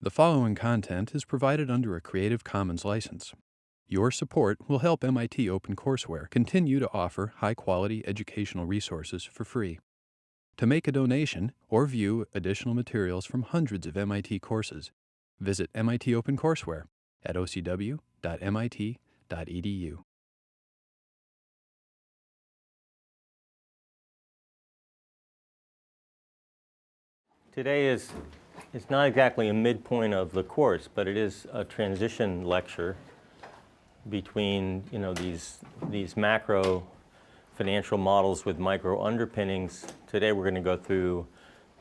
The following content is provided under a Creative Commons license. Your support will help MIT OpenCourseWare continue to offer high-quality educational resources for free. To make a donation or view additional materials from hundreds of MIT courses, visit MIT OpenCourseWare at ocw.mit.edu. Today is not exactly a midpoint of the course, but it is a transition lecture between these macro financial models with micro underpinnings. Today we're going to go through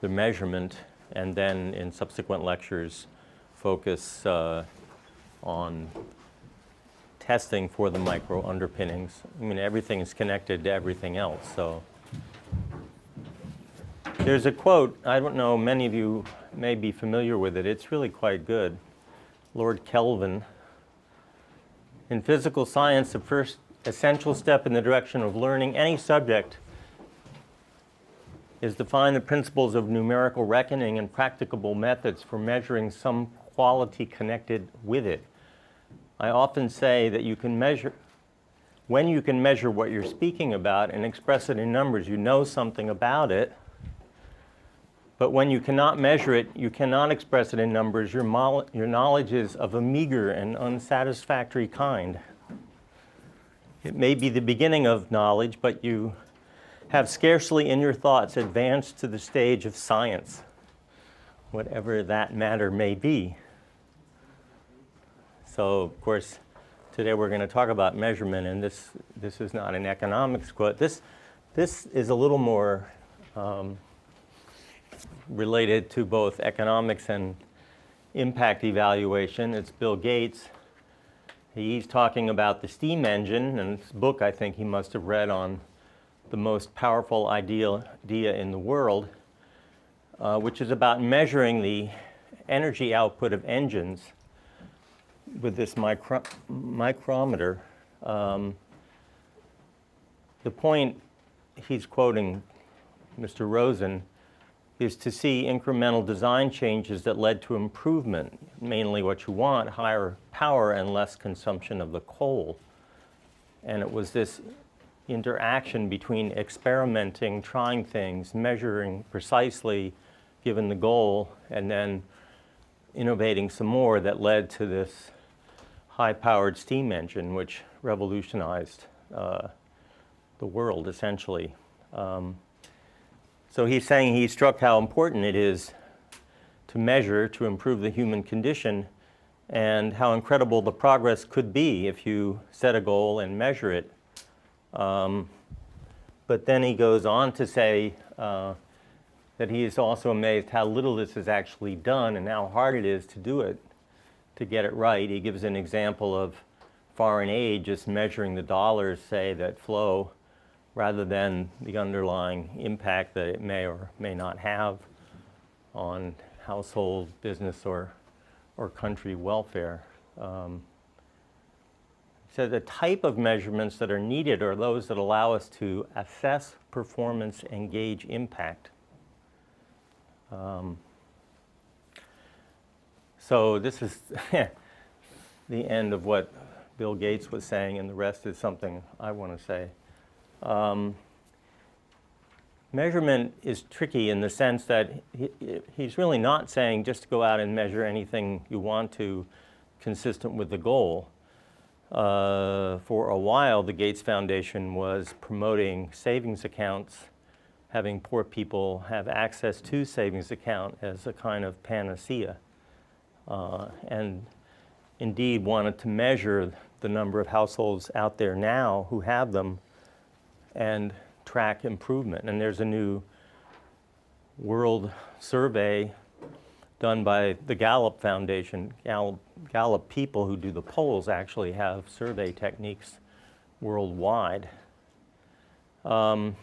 the measurement, and then in subsequent lectures focus on testing for the micro underpinnings. I mean, everything is connected to everything else. So there's a quote, I don't know, many of you may be familiar with it. It's really quite good. Lord Kelvin. In physical science, the first essential step in the direction of learning any subject is to find the principles of numerical reckoning and practicable methods for measuring some quality connected with it. I often say that you can measure, when you can measure what you're speaking about and express it in numbers, you know something about it. But when you cannot measure it, you cannot express it in numbers, your knowledge is of a meager and unsatisfactory kind. It may be the beginning of knowledge, but you have scarcely in your thoughts advanced to the stage of science, whatever that matter may be. So, of course, today we're going to talk about measurement, and this is not an economics quote. This is a little more related to both economics and impact evaluation. It's Bill Gates. He's talking about the steam engine, and this book I think he must have read on the most powerful idea in the world, which is about measuring the energy output of engines with this micrometer. The point he's quoting Mr. Rosen is to see incremental design changes that led to improvement, mainly what you want, higher power and less consumption of the coal. And it was this interaction between experimenting, trying things, measuring precisely given the goal, and then innovating some more that led to this high-powered steam engine, which revolutionized the world, essentially. So he's saying he's struck how important it is to measure to improve the human condition, and how incredible the progress could be if you set a goal and measure it. But then he goes on to say that he is also amazed how little this is actually done and how hard it is to do it, to get it right. He gives an example of foreign aid, just measuring the dollars, say, that flow, rather than the underlying impact that it may or may not have on household, business, or country welfare. So the type of measurements that are needed are those that allow us to assess performance and gauge impact. So this is the end of what Bill Gates was saying, and the rest is something I want to say. Measurement is tricky in the sense that he's really not saying just go out and measure anything you want to consistent with the goal. For a while, the Gates Foundation was promoting savings accounts, having poor people have access to savings account as a kind of panacea, and indeed wanted to measure the number of households out there now who have them and track improvement. And there's a new world survey done by the Gallup Foundation. Gallup people who do the polls actually have survey techniques worldwide. But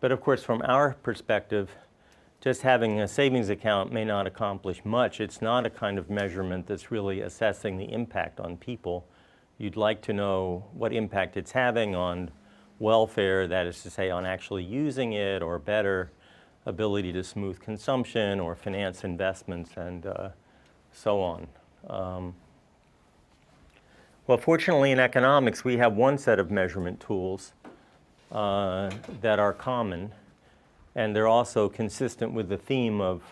of course, from our perspective, just having a savings account may not accomplish much. It's not a kind of measurement that's really assessing the impact on people. You'd like to know what impact it's having on welfare, that is to say, on actually using it, or better ability to smooth consumption or finance investments and so on. Well, fortunately in economics, we have one set of measurement tools that are common, and they're also consistent with the theme of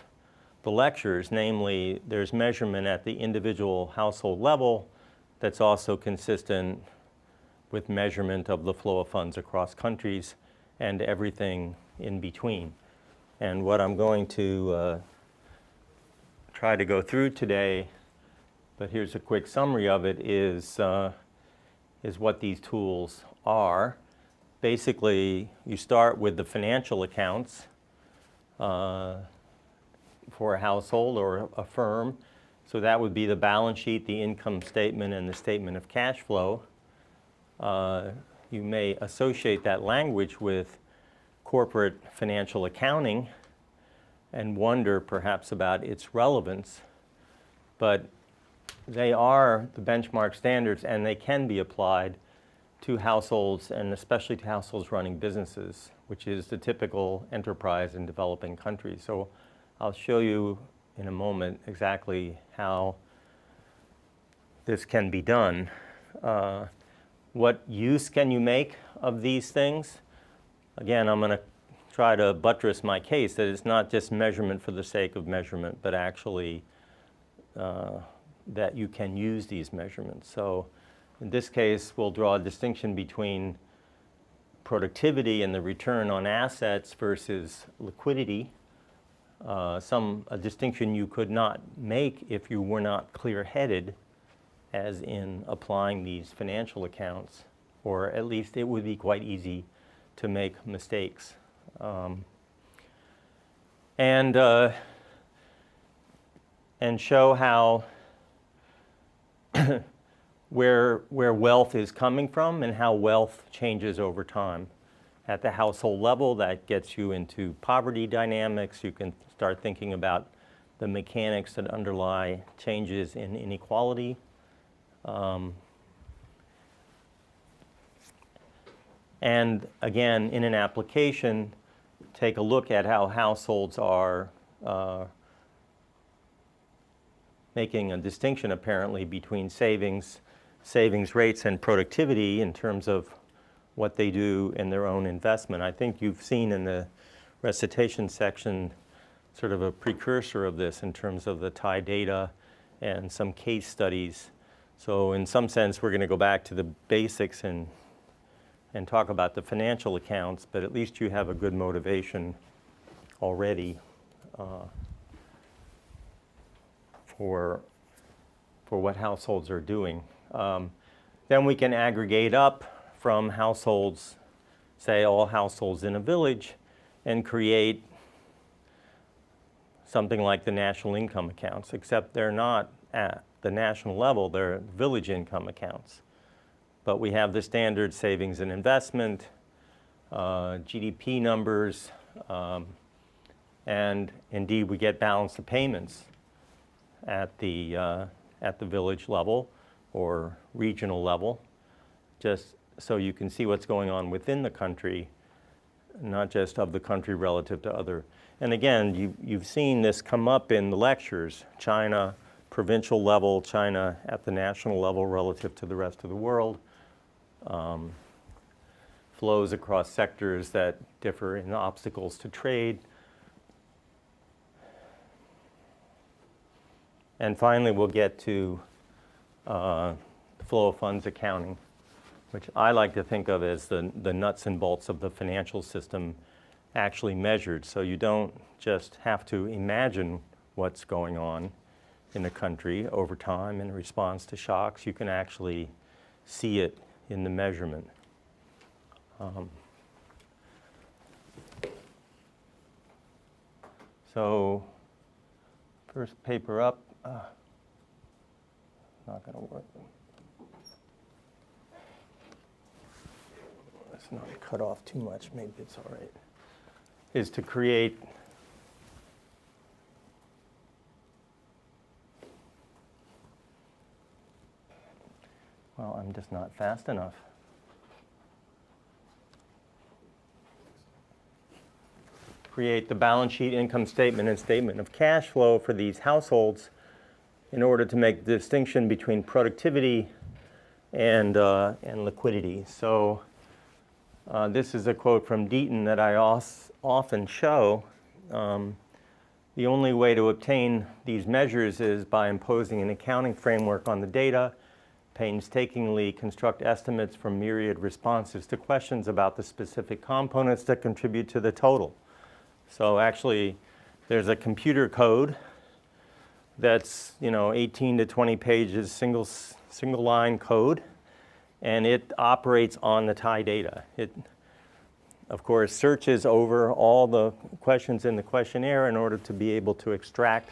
the lectures, namely there's measurement at the individual household level that's also consistent with measurement of the flow of funds across countries and everything in between. And what I'm going to try to go through today, but here's a quick summary of it, is what these tools are. Basically, you start with the financial accounts for a household or a firm. So that would be the balance sheet, the income statement, and the statement of cash flow. You may associate that language with corporate financial accounting and wonder perhaps about its relevance, but they are the benchmark standards and they can be applied to households and especially to households running businesses, which is the typical enterprise in developing countries. So I'll show you in a moment exactly how this can be done. What use can you make of these things? Again, I'm going to try to buttress my case that it's not just measurement for the sake of measurement, but actually that you can use these measurements. So in this case, we'll draw a distinction between productivity and the return on assets versus liquidity. A distinction you could not make if you were not clear-headed, as in applying these financial accounts, or at least it would be quite easy to make mistakes. And show how where wealth is coming from and how wealth changes over time. At the household level, that gets you into poverty dynamics. You can start thinking about the mechanics that underlie changes in inequality. And again, in an application, take a look at how households are making a distinction apparently between savings rates and productivity in terms of what they do in their own investment. I think you've seen in the recitation section sort of a precursor of this in terms of the Thai data and some case studies. So in some sense, we're going to go back to the basics and talk about the financial accounts, but at least you have a good motivation already for what households are doing. Then we can aggregate up from households, say all households in a village, and create something like the national income accounts, except they're not at the national level, they're village income accounts. But we have the standard savings and investment, GDP numbers, and indeed we get balance of payments at the village level or regional level, just so you can see what's going on within the country, not just of the country relative to other. And again, you've seen this come up in the lectures, China provincial level, China at the national level relative to the rest of the world, flows across sectors that differ in obstacles to trade. And finally, we'll get to flow of funds accounting, which I like to think of as the nuts and bolts of the financial system actually measured. So you don't just have to imagine what's going on in the country over time in response to shocks. You can actually see it in the measurement. So first paper up, not going to work. Let's not cut off too much, maybe it's all right, is to create well, I'm just not fast enough. Create the balance sheet, income statement, and statement of cash flow for these households in order to make the distinction between productivity and liquidity. So this is a quote from Deaton that I often show. The only way to obtain these measures is by imposing an accounting framework on the data, painstakingly construct estimates from myriad responses to questions about the specific components that contribute to the total. So actually, there's a computer code that's 18 to 20 pages, single line code, and it operates on the TIE data. It, of course, searches over all the questions in the questionnaire in order to be able to extract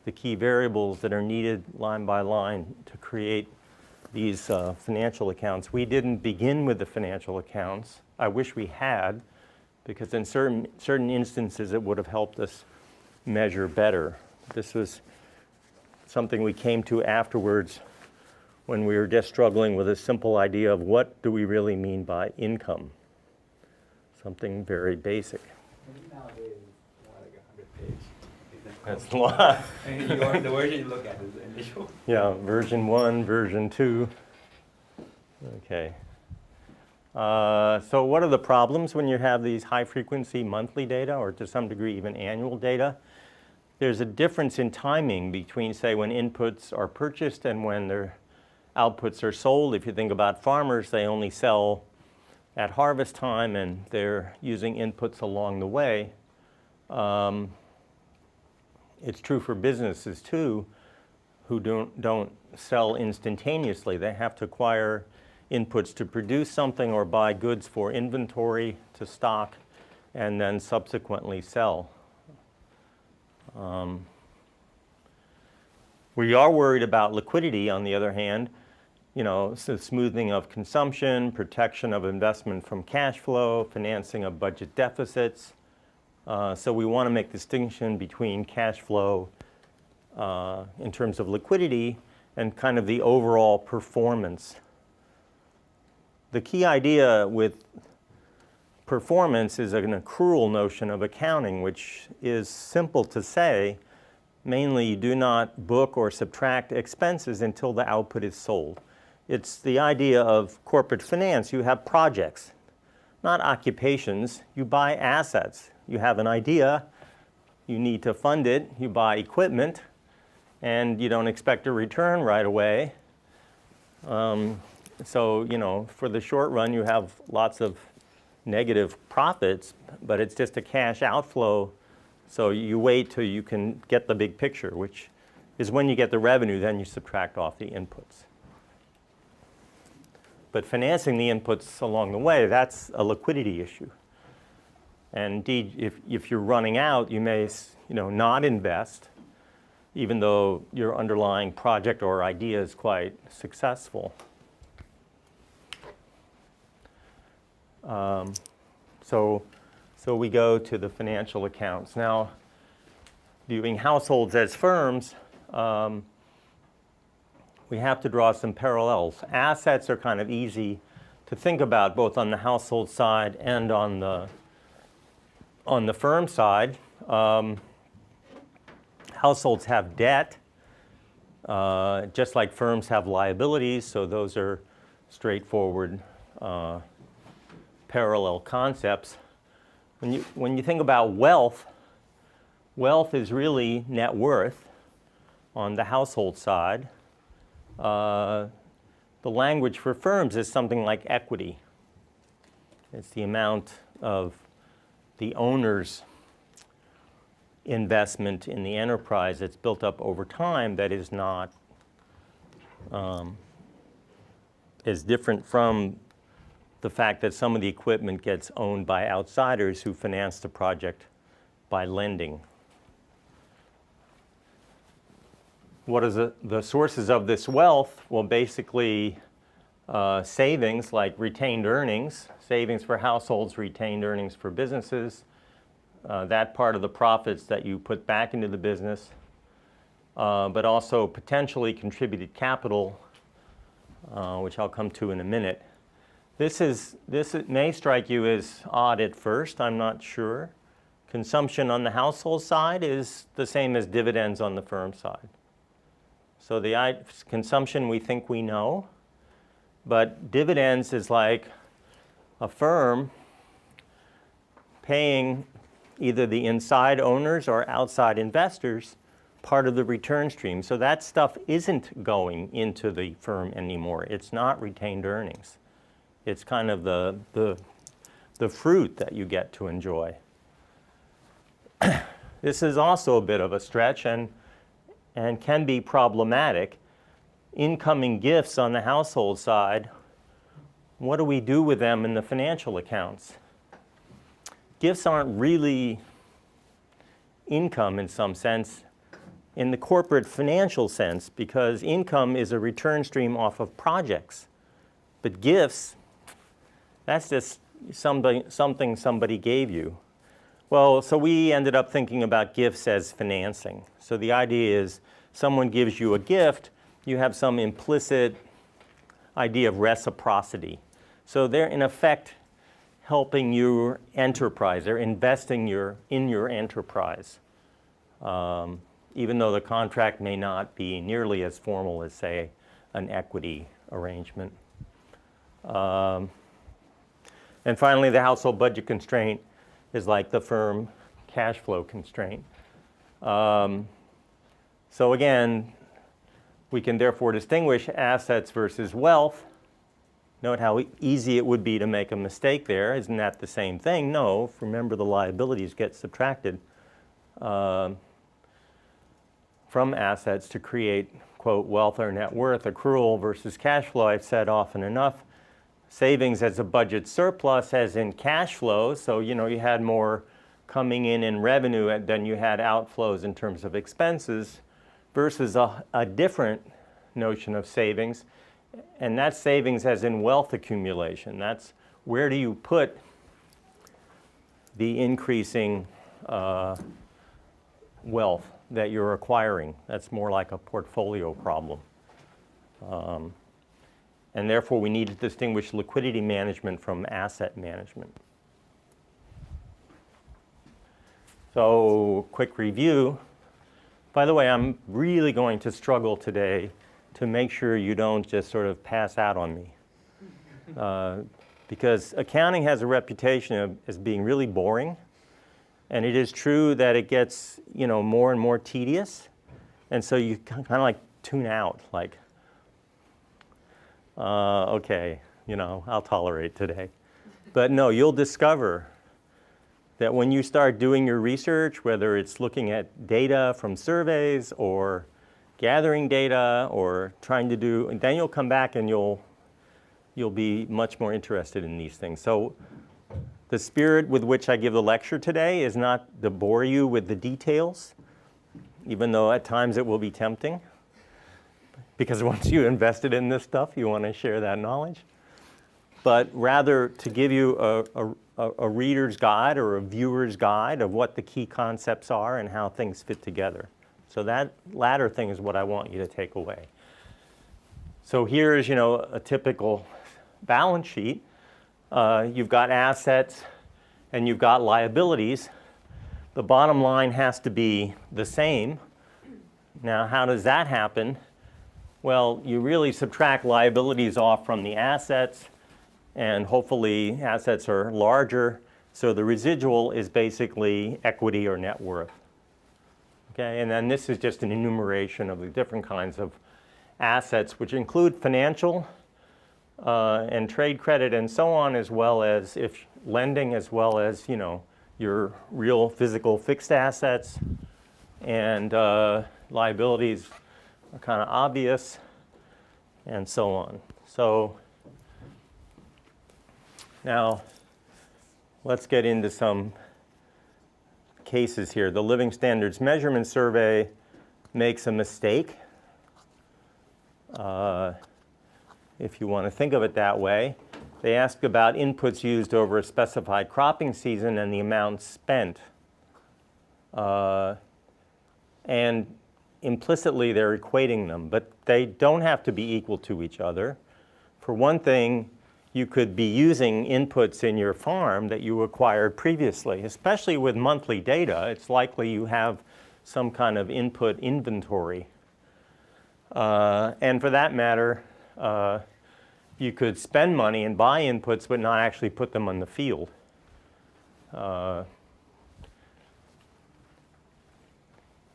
the key variables that are needed line by line to create these financial accounts. We didn't begin with the financial accounts. I wish we had, because in certain instances it would have helped us measure better. This was something we came to afterwards when we were just struggling with a simple idea of what do we really mean by income. Something very basic. Nowadays, it's more like 100 pages. That's a lot. And the version you look at is the initial. Yeah, version 1, version 2. Okay. So what are the problems when you have these high-frequency monthly data, or to some degree even annual data? There's a difference in timing between, say, when inputs are purchased and when their outputs are sold. If you think about farmers, they only sell at harvest time, and they're using inputs along the way. It's true for businesses, too, who don't sell instantaneously. They have to acquire inputs to produce something or buy goods for inventory to stock and then subsequently sell. We are worried about liquidity, on the other hand, so smoothing of consumption, protection of investment from cash flow, financing of budget deficits. So we want to make distinction between cash flow in terms of liquidity and kind of the overall performance. The key idea with performance is an accrual notion of accounting, which is simple to say. Mainly, you do not book or subtract expenses until the output is sold. It's the idea of corporate finance. You have projects, not occupations. You buy assets. You have an idea. You need to fund it. You buy equipment, and you don't expect a return right away. So, for the short run, you have lots of negative profits, but it's just a cash outflow. So you wait till you can get the big picture, which is when you get the revenue, then you subtract off the inputs. But financing the inputs along the way, that's a liquidity issue. And indeed, if you're running out, you may not invest, even though your underlying project or idea is quite successful. So we go to the financial accounts. Now, viewing households as firms, we have to draw some parallels. Assets are kind of easy to think about, both on the household side and on the firm side. Households have debt, just like firms have liabilities, so those are straightforward parallel concepts. When you think about wealth, wealth is really net worth on the household side. The language for firms is something like equity. It's the amount of the owner's investment in the enterprise that's built up over time that is not is different from the fact that some of the equipment gets owned by outsiders who finance the project by lending. What are the sources of this wealth? Well, basically savings, like retained earnings, savings for households, retained earnings for businesses, that part of the profits that you put back into the business, but also potentially contributed capital, which I'll come to in a minute. This may strike you as odd at first, I'm not sure. Consumption on the household side is the same as dividends on the firm side. So the consumption we think we know, but dividends is like a firm paying either the inside owners or outside investors part of the return stream. So that stuff isn't going into the firm anymore. It's not retained earnings. It's kind of the fruit that you get to enjoy. This is also a bit of a stretch and can be problematic. Incoming gifts on the household side, what do we do with them in the financial accounts? Gifts aren't really income in some sense, in the corporate financial sense, because income is a return stream off of projects. But gifts, that's just something somebody gave you. Well, so we ended up thinking about gifts as financing. So the idea is someone gives you a gift, you have some implicit idea of reciprocity. So they're in effect helping your enterprise. They're investing in your enterprise, even though the contract may not be nearly as formal as, say, an equity arrangement. And finally, the household budget constraint is like the firm cash flow constraint. So again, we can therefore distinguish assets versus wealth. Note how easy it would be to make a mistake there. Isn't that the same thing? No. Remember, the liabilities get subtracted from assets to create, quote, wealth or net worth. Accrual versus cash flow, I've said often enough. Savings as a budget surplus as in cash flow. So, you had more coming in revenue than you had outflows in terms of expenses, versus a different notion of savings. And that's savings as in wealth accumulation. That's where do you put the increasing wealth that you're acquiring. That's more like a portfolio problem. And therefore, we need to distinguish liquidity management from asset management. So, quick review. By the way, I'm really going to struggle today to make sure you don't just sort of pass out on me. Because accounting has a reputation as being really boring. And it is true that it gets, more and more tedious. And so you kind of like tune out, like, okay, I'll tolerate today. But no, you'll discover that when you start doing your research, whether it's looking at data from surveys or gathering data or trying to do, and then you'll come back and you'll be much more interested in these things. So the spirit with which I give the lecture today is not to bore you with the details, even though at times it will be tempting, because once you invested in this stuff, you want to share that knowledge. But rather to give you a reader's guide or a viewer's guide of what the key concepts are and how things fit together. So that latter thing is what I want you to take away. So here's, a typical balance sheet. You've got assets and you've got liabilities. The bottom line has to be the same. Now, how does that happen? Well, you really subtract liabilities off from the assets, and hopefully assets are larger, so the residual is basically equity or net worth. Okay, and then this is just an enumeration of the different kinds of assets, which include financial and trade credit and so on, as well as if lending, as well as your real physical fixed assets, and liabilities are kind of obvious, and so on. So now let's get into some cases here. The Living Standards Measurement Survey makes a mistake, if you want to think of it that way. They ask about inputs used over a specified cropping season and the amount spent. And implicitly, they're equating them, but they don't have to be equal to each other. For one thing, you could be using inputs in your farm that you acquired previously. Especially with monthly data, it's likely you have some kind of input inventory. And for that matter, you could spend money and buy inputs but not actually put them on the field.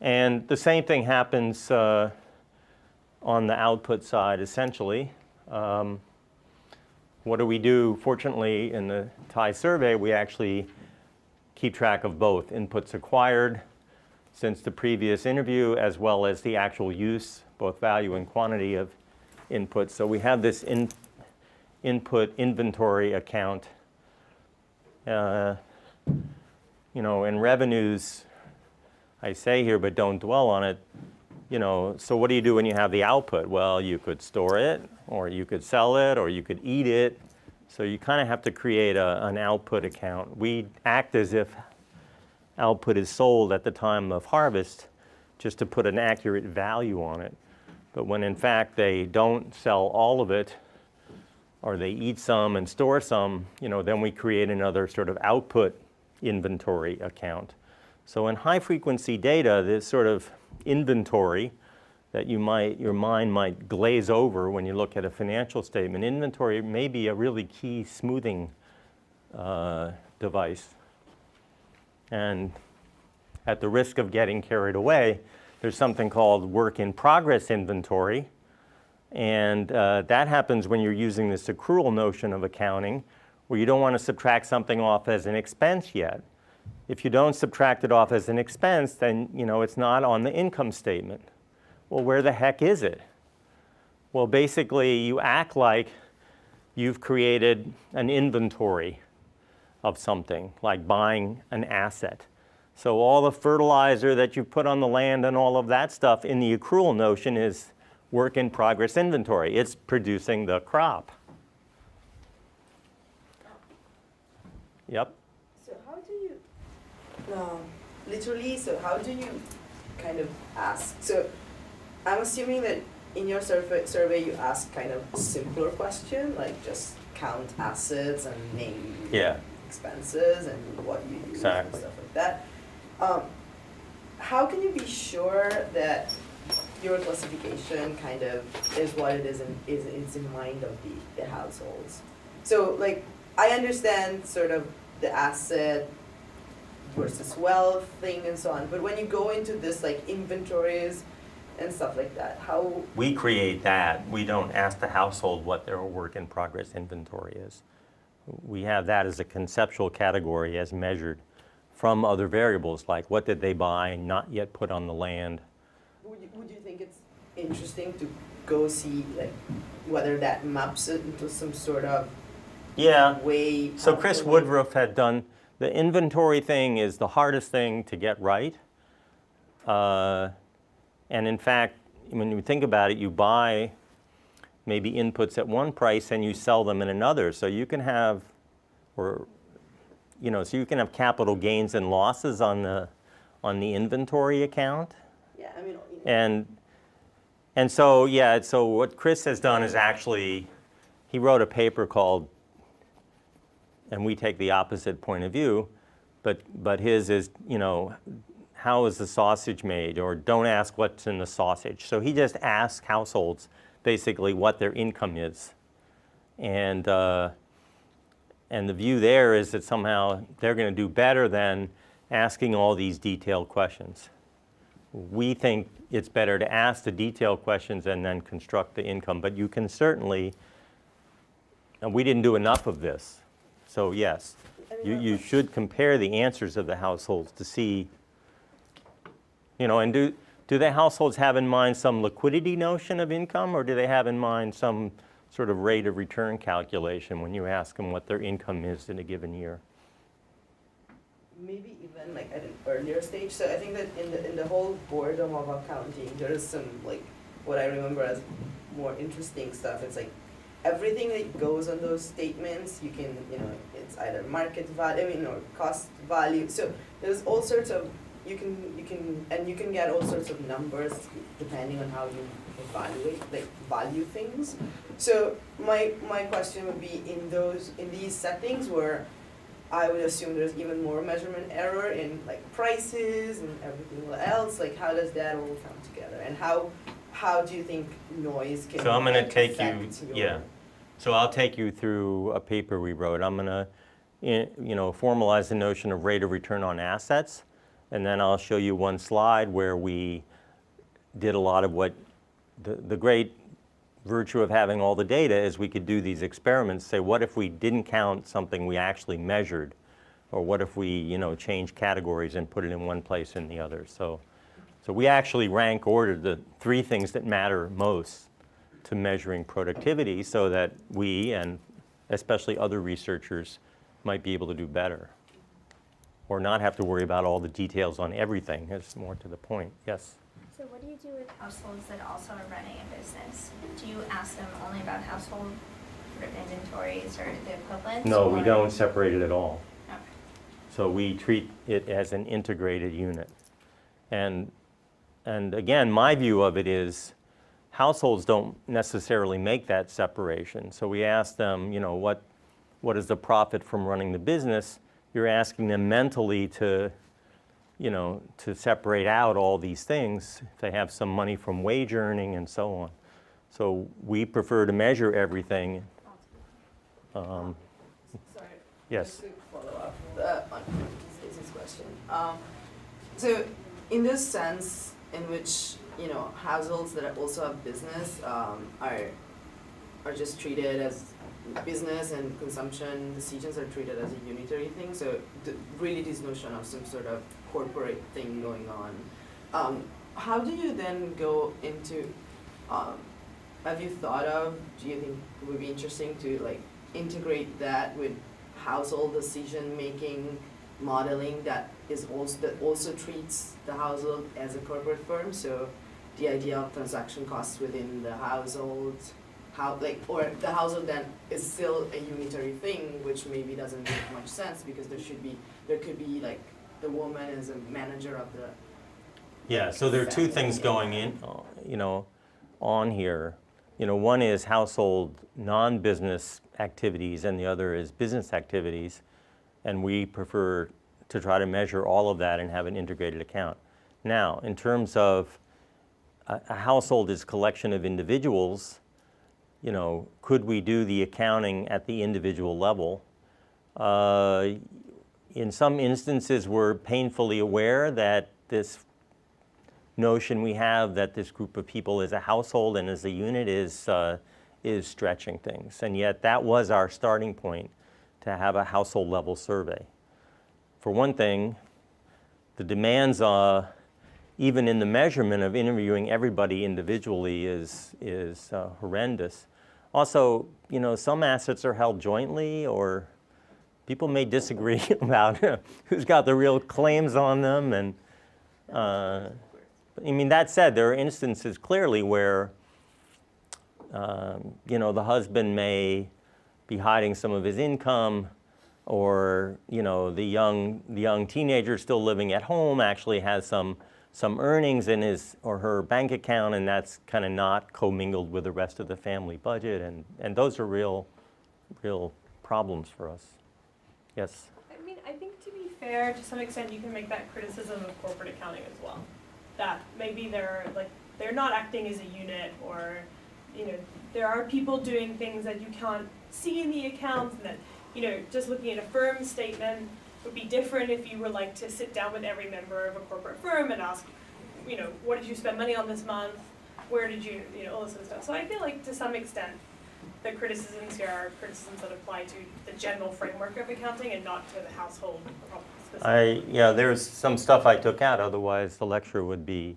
And the same thing happens on the output side, essentially. What do we do? Fortunately, in the TIE survey, we actually keep track of both inputs acquired since the previous interview, as well as the actual use, both value and quantity of inputs. So we have this input inventory account. You know, in revenues, I say here, but don't dwell on it. You know, so what do you do when you have the output? Well, you could store it, or you could sell it, or you could eat it. So you kind of have to create an output account. We act as if output is sold at the time of harvest just to put an accurate value on it. But when in fact they don't sell all of it, or they eat some and store some, you know, then we create another sort of output inventory account. So in high frequency data, this sort of inventory that your mind might glaze over when you look at a financial statement, inventory may be a really key smoothing device. And at the risk of getting carried away, there's something called work in progress inventory. And that happens when you're using this accrual notion of accounting, where you don't want to subtract something off as an expense yet. If you don't subtract it off as an expense, then you know it's not on the income statement. Well, where the heck is it? Well, basically, you act like you've created an inventory of something, like buying an asset. So all the fertilizer that you put on the land and all of that stuff in the accrual notion is work in progress inventory. It's producing the crop. Yep. So how do you, literally, so how do you kind of ask? So I'm assuming that in your survey you ask kind of simpler question, like just count assets and name expenses and what you use and stuff like that. How can you be sure that your classification kind of is what it is in mind of the households? So like, I understand sort of the asset versus wealth thing and so on, but when you go into this like inventories and stuff like that, how? We create that. We don't ask the household what their work in progress inventory is. We have that as a conceptual category as measured from other variables, like what did they buy, not yet put on the land. Would you think it's interesting to go see like whether that maps it into some sort of way? So Chris Woodruff had done, the inventory thing is the hardest thing to get right. And in fact, when you think about it, you buy maybe inputs at one price and you sell them in another. So you can have, so you can have capital gains and losses on the inventory account. Yeah, I mean. And so what Chris has done is actually, he wrote a paper called, and we take the opposite point of view, but his is, how is the sausage made, or don't ask what's in the sausage. So he just asks households basically what their income is. And the view there is that somehow they're going to do better than asking all these detailed questions. We think it's better to ask the detailed questions and then construct the income, but you can certainly, and we didn't do enough of this. So yes, you should compare the answers of the households to see, and do the households have in mind some liquidity notion of income, or do they have in mind some sort of rate of return calculation when you ask them what their income is in a given year? Maybe even like at an earlier stage. So I think that in the whole boredom of accounting, there is some like what I remember as more interesting stuff. It's like everything that goes on those statements, you can, it's either market value, or cost value. So there's all sorts of, you can get all sorts of numbers depending on how you value things. So my question would be in these settings where I would assume there's even more measurement error in like prices and everything else, like how does that all come together? And how how do you think noise can So I'm going to like, take you, affect your... yeah. So I'll take you through a paper we wrote. I'm going to, formalize the notion of rate of return on assets, and then I'll show you one slide where we did a lot of what the great virtue of having all the data is we could do these experiments, say what if we didn't count something we actually measured, or what if we change categories and put it in one place and the other. So we actually rank ordered the 3 things that matter most to measuring productivity so that we, and especially other researchers, might be able to do better or not have to worry about all the details on everything. It's more to the point. Yes? So what do you do with households that also are running a business? Do you ask them only about household sort of inventories or the equivalents? No, we or- don't separate it at all. Okay. So we treat it as an integrated unit. And again, my view of it is households don't necessarily make that separation. So we ask them, what is the profit from running the business? You're asking them mentally to separate out all these things. If they have some money from wage earning and so on. So we prefer to measure everything. Sorry. Yes. Just a quick follow-up on Stacey's question. So in this sense in which, households that also have business are just treated as business and consumption decisions are treated as a unitary thing. So really this notion of some sort of corporate thing going on. How do you then go into, have you thought of, do you think it would be interesting to integrate that with household decision-making modeling that also treats the household as a corporate firm? So the idea of transaction costs within the household, or the household then is still a unitary thing, which maybe doesn't make much sense because there could be the woman as a manager of the. Yeah, so there are 2 things going in, on here. One is household non-business activities and the other is business activities. And we prefer to try to measure all of that and have an integrated account. Now, in terms of a household is a collection of individuals, could we do the accounting at the individual level? In some instances, we're painfully aware that this notion we have that this group of people is a household and as a unit is stretching things. And yet that was our starting point, to have a household level survey. For one thing, the demands even in the measurement of interviewing everybody individually is horrendous. Also, some assets are held jointly, or people may disagree about who's got the real claims on them. And that said, there are instances clearly where the husband may be hiding some of his income, or the young teenager still living at home actually has some earnings in his or her bank account, and that's kind of not commingled with the rest of the family budget, and those are real problems for us. Yes? I think to be fair, to some extent, you can make that criticism of corporate accounting as well. That maybe they're not acting as a unit, or there are people doing things that you can't see in the accounts, and that just looking at a firm statement would be different if you were to sit down with every member of a corporate firm and ask, what did you spend money on this month? Where did you, all this sort of stuff. So I feel like to some extent, the criticisms here are criticisms that apply to the general framework of accounting and not to the household specifically. There's some stuff I took out, otherwise the lecture would be,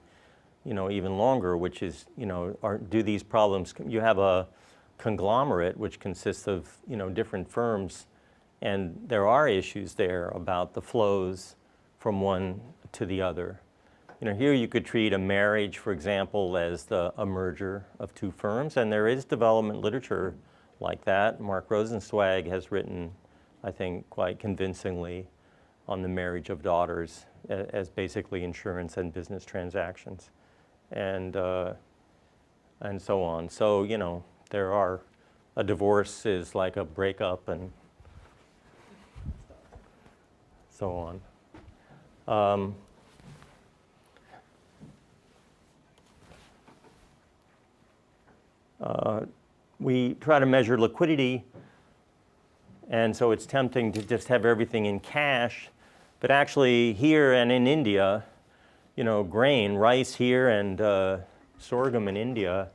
even longer, which is, do these problems, you have a conglomerate which consists of, different firms, and there are issues there about the flows from one to the other. Here you could treat a marriage, for example, as a merger of 2 firms, and there is development literature like that. Mark Rosenzweig has written, I think, quite convincingly on the marriage of daughters as basically insurance and business transactions, and so on. So, there are, a divorce is like a breakup and so on. We try to measure liquidity, and so it's tempting to just have everything in cash. But actually here and in India, grain, rice here and sorghum in India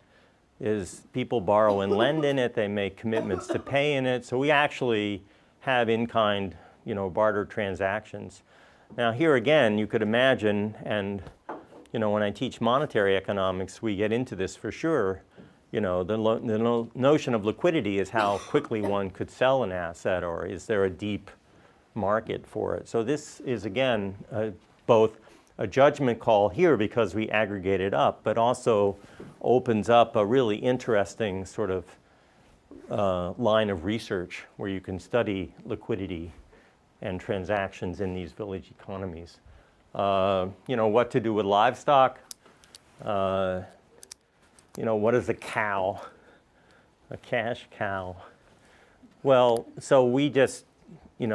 is people borrow and lend in it. They make commitments to pay in it. So we actually have in-kind, barter transactions. Now here again, you could imagine, and when I teach monetary economics, we get into this for sure. The notion of liquidity is how quickly one could sell an asset, or is there a deep market for it. So this is, again, both a judgment call here because we aggregate it up, but also opens up a really interesting sort of line of research where you can study liquidity and transactions in these village economies. What to do with livestock. What is a cow? A cash cow. Well, so we just,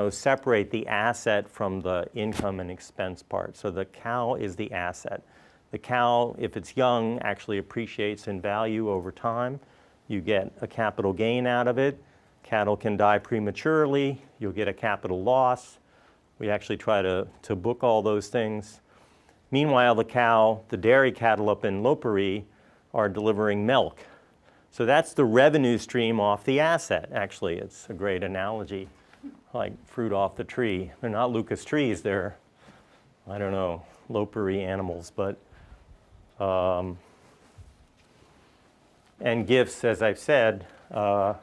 separate the asset from the income and expense part. So the cow is the asset. The cow, if it's young, actually appreciates in value over time. You get a capital gain out of it. Cattle can die prematurely. You'll get a capital loss. We actually try to book all those things. Meanwhile, the dairy cattle up in Loperi are delivering milk. So that's the revenue stream off the asset. Actually, it's a great analogy, like fruit off the tree. They're not Lucas trees, they're, I don't know, Loperi animals, but, and gifts, as I've said, so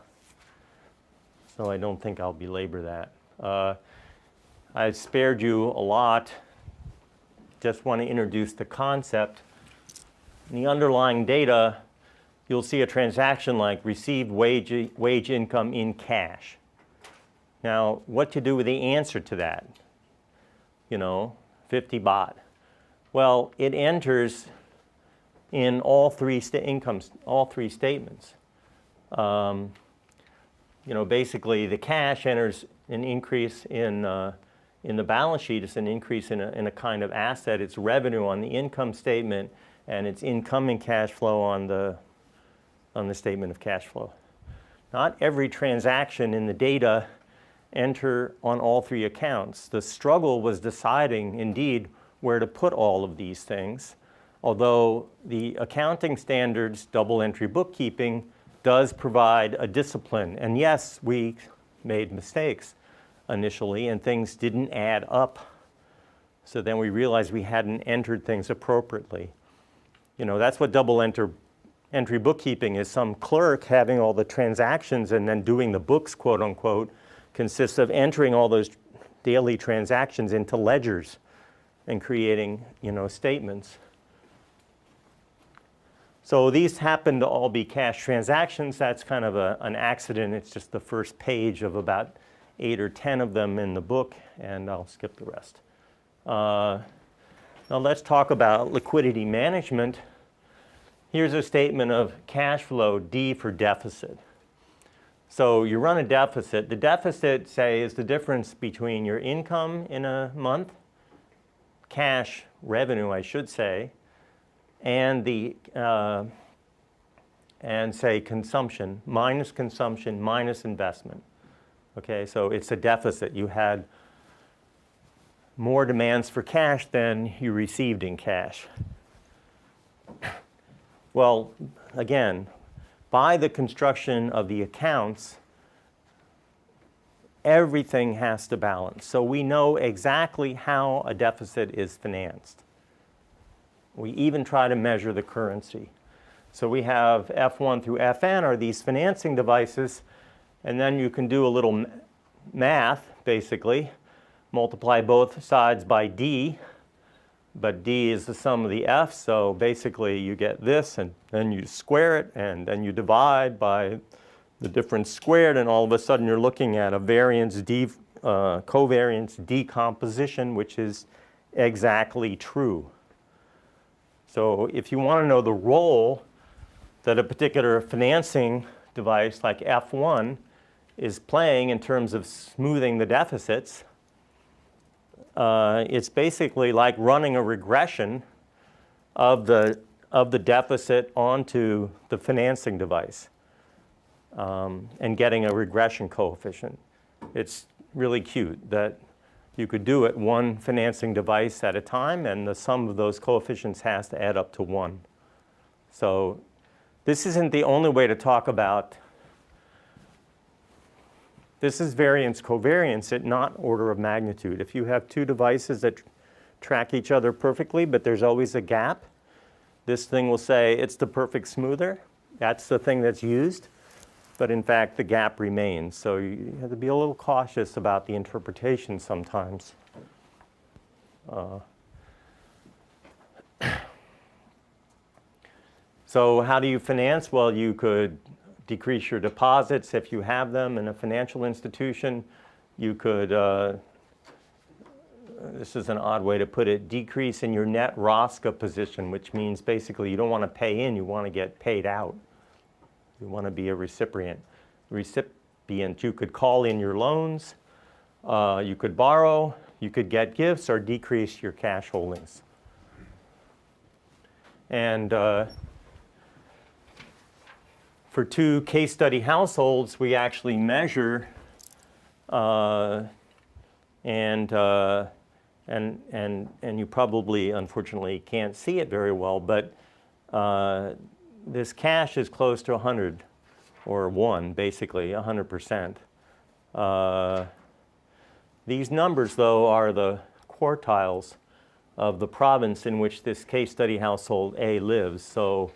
I don't think I'll belabor that. I've spared you a lot. Just want to introduce the concept. In the underlying data, you'll see a transaction like received wage income in cash. Now, what to do with the answer to that? 50 baht. Well, it enters in all three statements. Basically, the cash enters an increase in the balance sheet. It's an increase in a kind of asset. It's revenue on the income statement, and it's incoming cash flow on the statement of cash flow. Not every transaction in the data enter on all three accounts. The struggle was deciding, indeed, where to put all of these things, although the accounting standards, double entry bookkeeping, does provide a discipline. And yes, we made mistakes initially, and things didn't add up. So then we realized we hadn't entered things appropriately. That's what double entry bookkeeping is. Some clerk having all the transactions and then doing the books, quote unquote, consists of entering all those daily transactions into ledgers and creating, statements. So these happen to all be cash transactions. That's kind of an accident. It's just the first page of about 8 or 10 of them in the book, and I'll skip the rest. Now let's talk about liquidity management. Here's a statement of cash flow, D for deficit. So you run a deficit. The deficit, say, is the difference between your income in a month, cash revenue, I should say, and say consumption minus investment. Okay, so it's a deficit. You had more demands for cash than you received in cash. Well, again, by the construction of the accounts, everything has to balance. So we know exactly how a deficit is financed. We even try to measure the currency. So we have F1 through Fn are these financing devices, and then you can do a little math, basically. Multiply both sides by D, but D is the sum of the F's, so basically you get this, and then you square it, and then you divide by the difference squared, and all of a sudden you're looking at a covariance decomposition, which is exactly true. So if you want to know the role that a particular financing device like F1 is playing in terms of smoothing the deficits, it's basically like running a regression of the of the deficit onto the financing device and getting a regression coefficient. It's really cute that you could do it one financing device at a time, and the sum of those coefficients has to add up to 1. So this isn't the only way to talk about. This is variance covariance at not order of magnitude. If you have two devices that track each other perfectly, but there's always a gap, this thing will say it's the perfect smoother. That's the thing that's used. But in fact, the gap remains. So you have to be a little cautious about the interpretation sometimes. So how do you finance? Well, you could decrease your deposits if you have them in a financial institution. You could, this is an odd way to put it, decrease in your net ROSCA position, which means basically you don't want to pay in, you want to get paid out. You want to be a recipient. You could call in your loans, you could borrow, you could get gifts, or decrease your cash holdings. And for 2 case study households, we actually measure and you probably, unfortunately, can't see it very well, but this cash is close to 100, or 1, basically, 100%. These numbers, though, are the quartiles of the province in which this case study household A lives. So,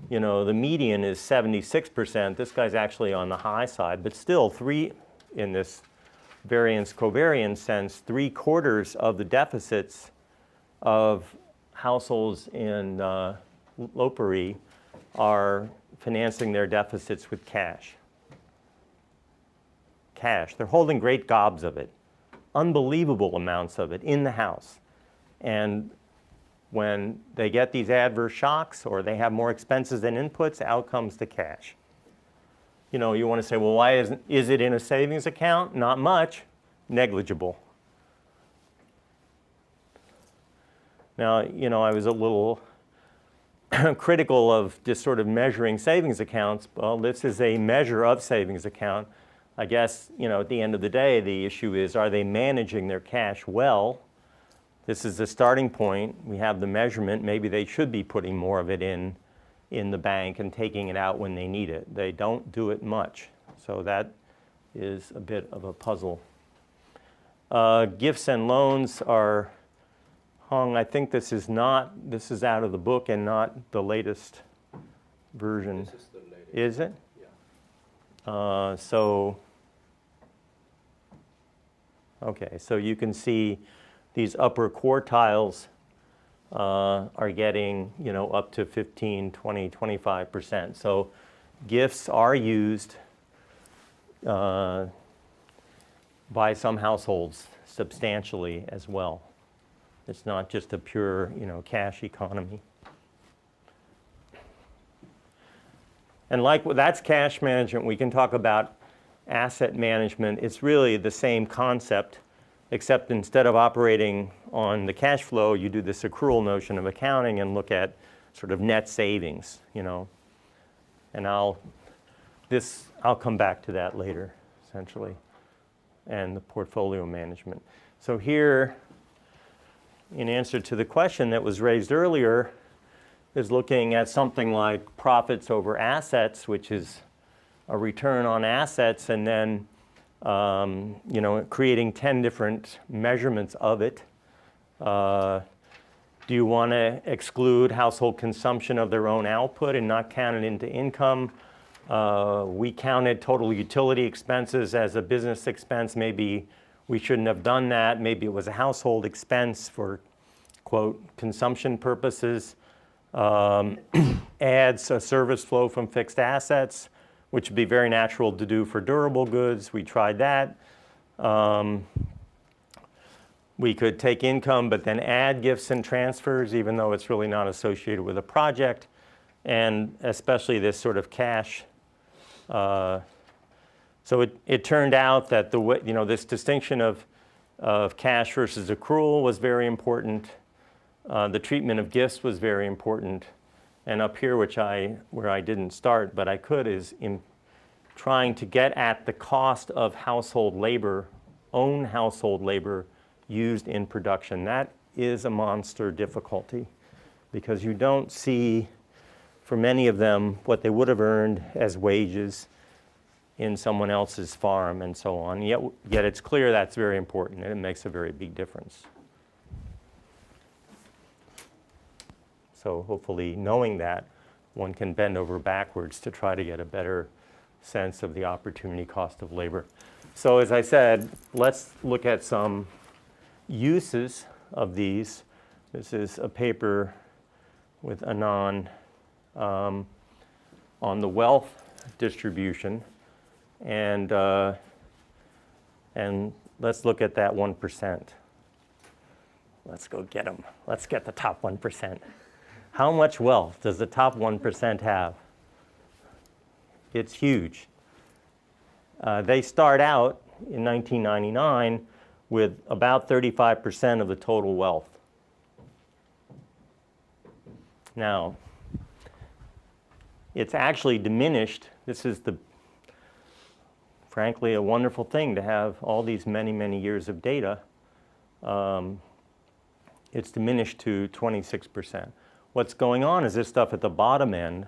you know, the median is 76%. This guy's actually on the high side, but still, in this variance covariance sense, 3/4 of the deficits of households in Loperi are financing their deficits with cash. Cash. They're holding great gobs of it, unbelievable amounts of it in the house. And when they get these adverse shocks or they have more expenses than inputs, out comes the cash. You know, you want to say, well, why is it in a savings account? Not much, negligible. Now, you know, I was a little critical of just sort of measuring savings accounts. Well, this is a measure of savings account. I guess, you know, at the end of the day, the issue is, are they managing their cash well? This is the starting point. We have the measurement. Maybe they should be putting more of it in the bank and taking it out when they need it. They don't do it much. So that is a bit of a puzzle. Gifts and loans are hung. I think this is out of the book and not the latest version. This is the latest. Is it? Yeah. Okay, so you can see these upper quartiles are getting, you know, up to 15, 20, 25%. So gifts are used by some households substantially as well. It's not just a pure, you know, cash economy. And that's cash management. We can talk about asset management. It's really the same concept, except instead of operating on the cash flow, you do this accrual notion of accounting and look at sort of net savings, you know. And I'll come back to that later, essentially, and the portfolio management. So here, in answer to the question that was raised earlier, is looking at something like profits over assets, which is a return on assets, and then you know, creating 10 different measurements of it. Do you want to exclude household consumption of their own output and not count it into income? We counted total utility expenses as a business expense. Maybe we shouldn't have done that. Maybe it was a household expense for, quote, consumption purposes. Adds a service flow from fixed assets, which would be very natural to do for durable goods. We tried that. We could take income, but then add gifts and transfers, even though it's really not associated with a project, and especially this sort of cash. So it turned out that this distinction of cash versus accrual was very important. The treatment of gifts was very important. And up here, where I didn't start, but I could, is in trying to get at the cost of household labor, own household labor used in production. That is a monster difficulty because you don't see, for many of them, what they would have earned as wages in someone else's farm and so on. Yet it's clear that's very important and it makes a very big difference. So hopefully knowing that, one can bend over backwards to try to get a better sense of the opportunity cost of labor. So as I said, let's look at some uses of these. This is a paper with Anand on the wealth distribution. And let's look at that 1%. Let's go get them. Let's get the top 1%. How much wealth does the top 1% have? It's huge. They start out in 1999 with about 35% of the total wealth. Now, it's actually diminished. This is frankly a wonderful thing to have all these many, many years of data. It's diminished to 26%. What's going on is this stuff at the bottom end,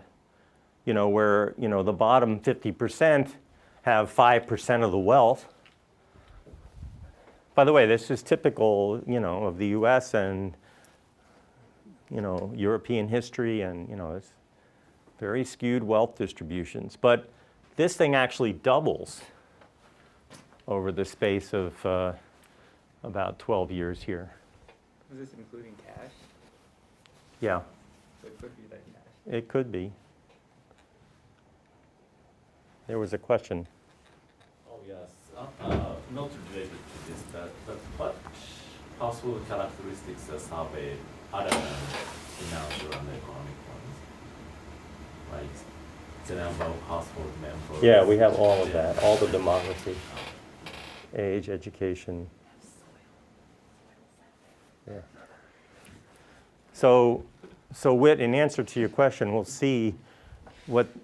where, the bottom 50% have 5% of the wealth. By the way, this is typical, of the US and, European history and, it's very skewed wealth distributions. But this thing actually doubles over the space of about 12 years here. Is this including cash? Yeah. So it could be that cash. It could be. There was a question. Oh, yes. Not related to this, but what household characteristics are surveyed other than financial and economic ones? Like the number of household members? Yeah, we have all of that, all the demography, age, education. Yeah. So Whit, in answer to your question, we'll see that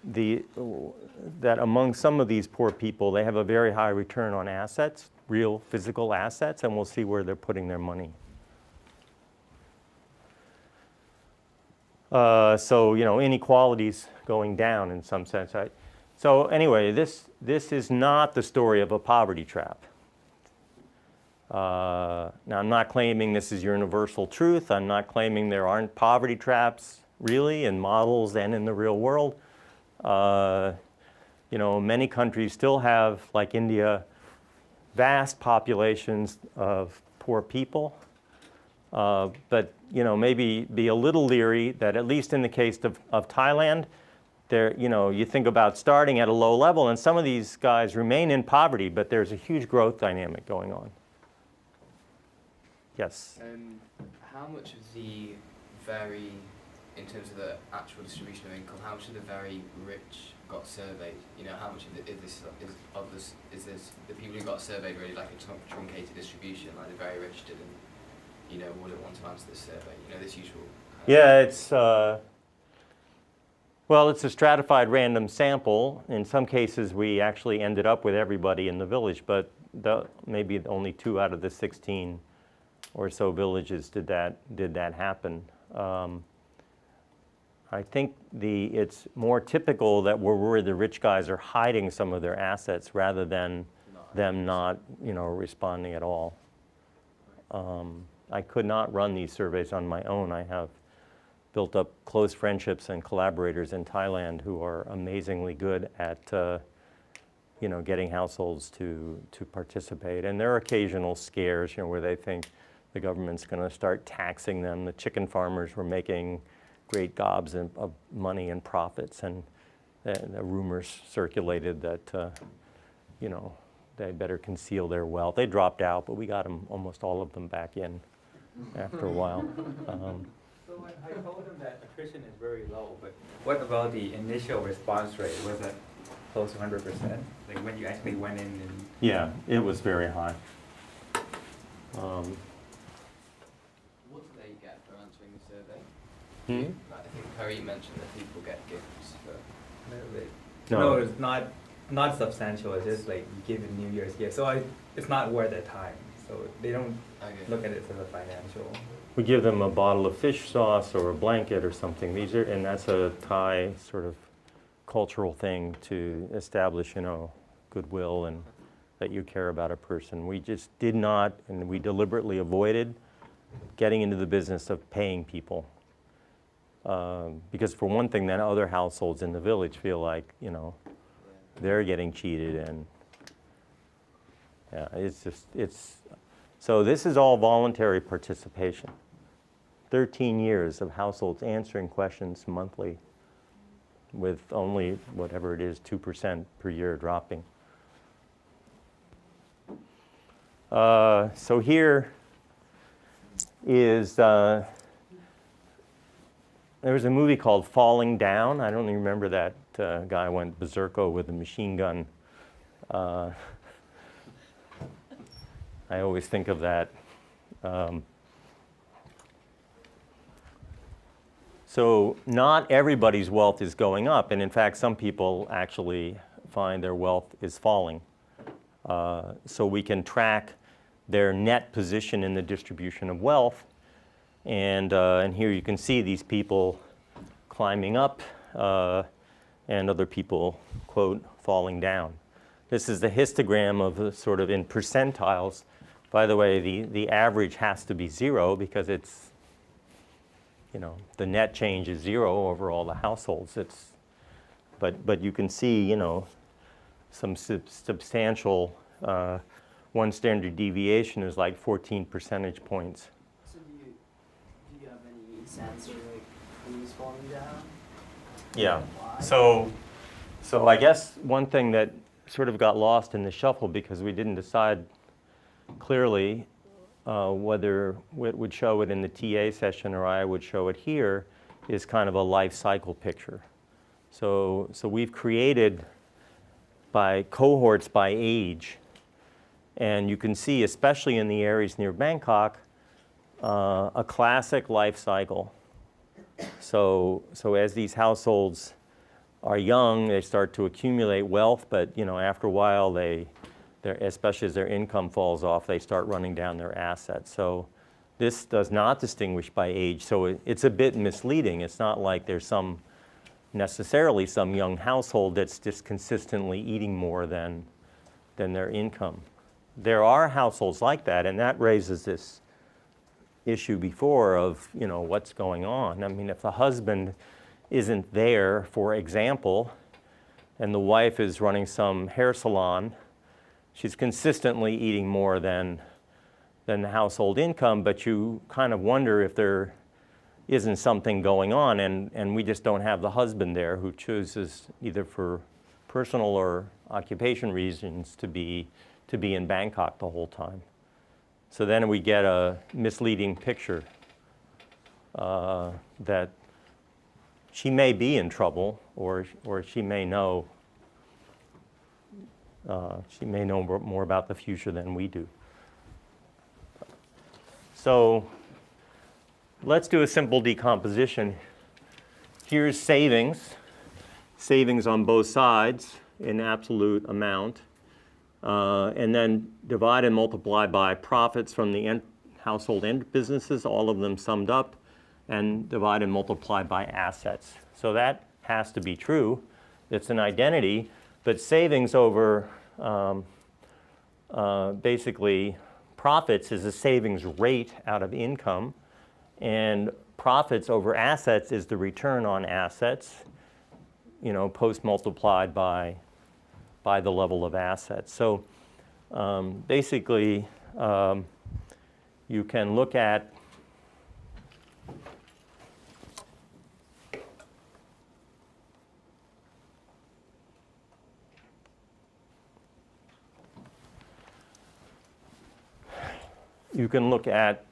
among some of these poor people, they have a very high return on assets, real physical assets, and we'll see where they're putting their money. So inequalities going down in some sense, right? So anyway, this is not the story of a poverty trap. Now, I'm not claiming this is universal truth. I'm not claiming there aren't poverty traps really in models and in the real world. Many countries still have, like India, vast populations of poor people. But maybe be a little leery that at least in the case of Thailand, there, you think about starting at a low level, and some of these guys remain in poverty, but there's a huge growth dynamic going on. Yes. And how much of the very, in terms of the actual distribution of income, how much of the very rich got surveyed? How much of is this the people who got surveyed really like a truncated distribution, like the very rich didn't, wouldn't want to answer this survey? This usual. Yeah, it's well, it's a stratified random sample. In some cases, we actually ended up with everybody in the village, but maybe only 2 out of the 16 or so villages did that happen. I think it's more typical that where the rich guys are hiding some of their assets rather than them not, responding at all. I could not run these surveys on my own. I have built up close friendships and collaborators in Thailand who are amazingly good at, getting households to participate. And there are occasional scares, where they think the government's going to start taxing them. The chicken farmers were making great gobs of money and profits, and the rumors circulated that, they better conceal their wealth. They dropped out, but we got almost all of them back in after a while. So I told him that attrition is very low, but what about the initial response rate? Was it close to 100%? Like when you actually went in and... Yeah, it was very high. What do they get for answering the survey? I think Perry mentioned that people get gifts for. No. No, it's not substantial. It's just like you give a New Year's gift, so it's not worth their time. So they don't Okay. look at it as a financial. We give them a bottle of fish sauce or a blanket or something. And that's a Thai sort of cultural thing to establish, goodwill and that you care about a person. We just did not, and we deliberately avoided getting into the business of paying people. Because for one thing, then other households in the village feel like, they're getting cheated, and so this is all voluntary participation. 13 years of households answering questions monthly with only whatever it is, 2% per year dropping. So here is, there was a movie called Falling Down. I don't even remember that guy went berserko with a machine gun. I always think of that. So not everybody's wealth is going up, and in fact, some people actually find their wealth is falling. So we can track their net position in the distribution of wealth, and here you can see these people climbing up, and other people, quote, falling down. This is the histogram of sort of in percentiles. By the way, the average has to be 0 because it's, the net change is 0 over all the households. But you can see, some substantial, one standard deviation is like 14 percentage points. So do you have any sense for like who's falling down? Yeah. Why? So I guess one thing that sort of got lost in the shuffle because we didn't decide clearly whether it would show it in the TA session or I would show it here is kind of a life cycle picture. So we've created by cohorts by age, and you can see, especially in the areas near Bangkok, a classic life cycle. So as these households are young, they start to accumulate wealth, but after a while, especially as their income falls off, they start running down their assets. So this does not distinguish by age. So it's a bit misleading. It's not like there's necessarily some young household that's just consistently eating more than their income. There are households like that, and that raises this issue before of what's going on. I mean, if the husband isn't there, for example, and the wife is running some hair salon, she's consistently eating more than the household income, but you kind of wonder if there isn't something going on, and we just don't have the husband there who chooses either for personal or occupation reasons to be in Bangkok the whole time. So then we get a misleading picture that she may be in trouble, or she may know more about the future than we do. So let's do a simple decomposition. Here's savings on both sides in absolute amount, and then divide and multiply by profits from the household end businesses, all of them summed up, and divide and multiply by assets. So that has to be true. It's an identity, but savings over basically profits is a savings rate out of income, and profits over assets is the return on assets, post multiplied by the level of assets. So basically, you can look at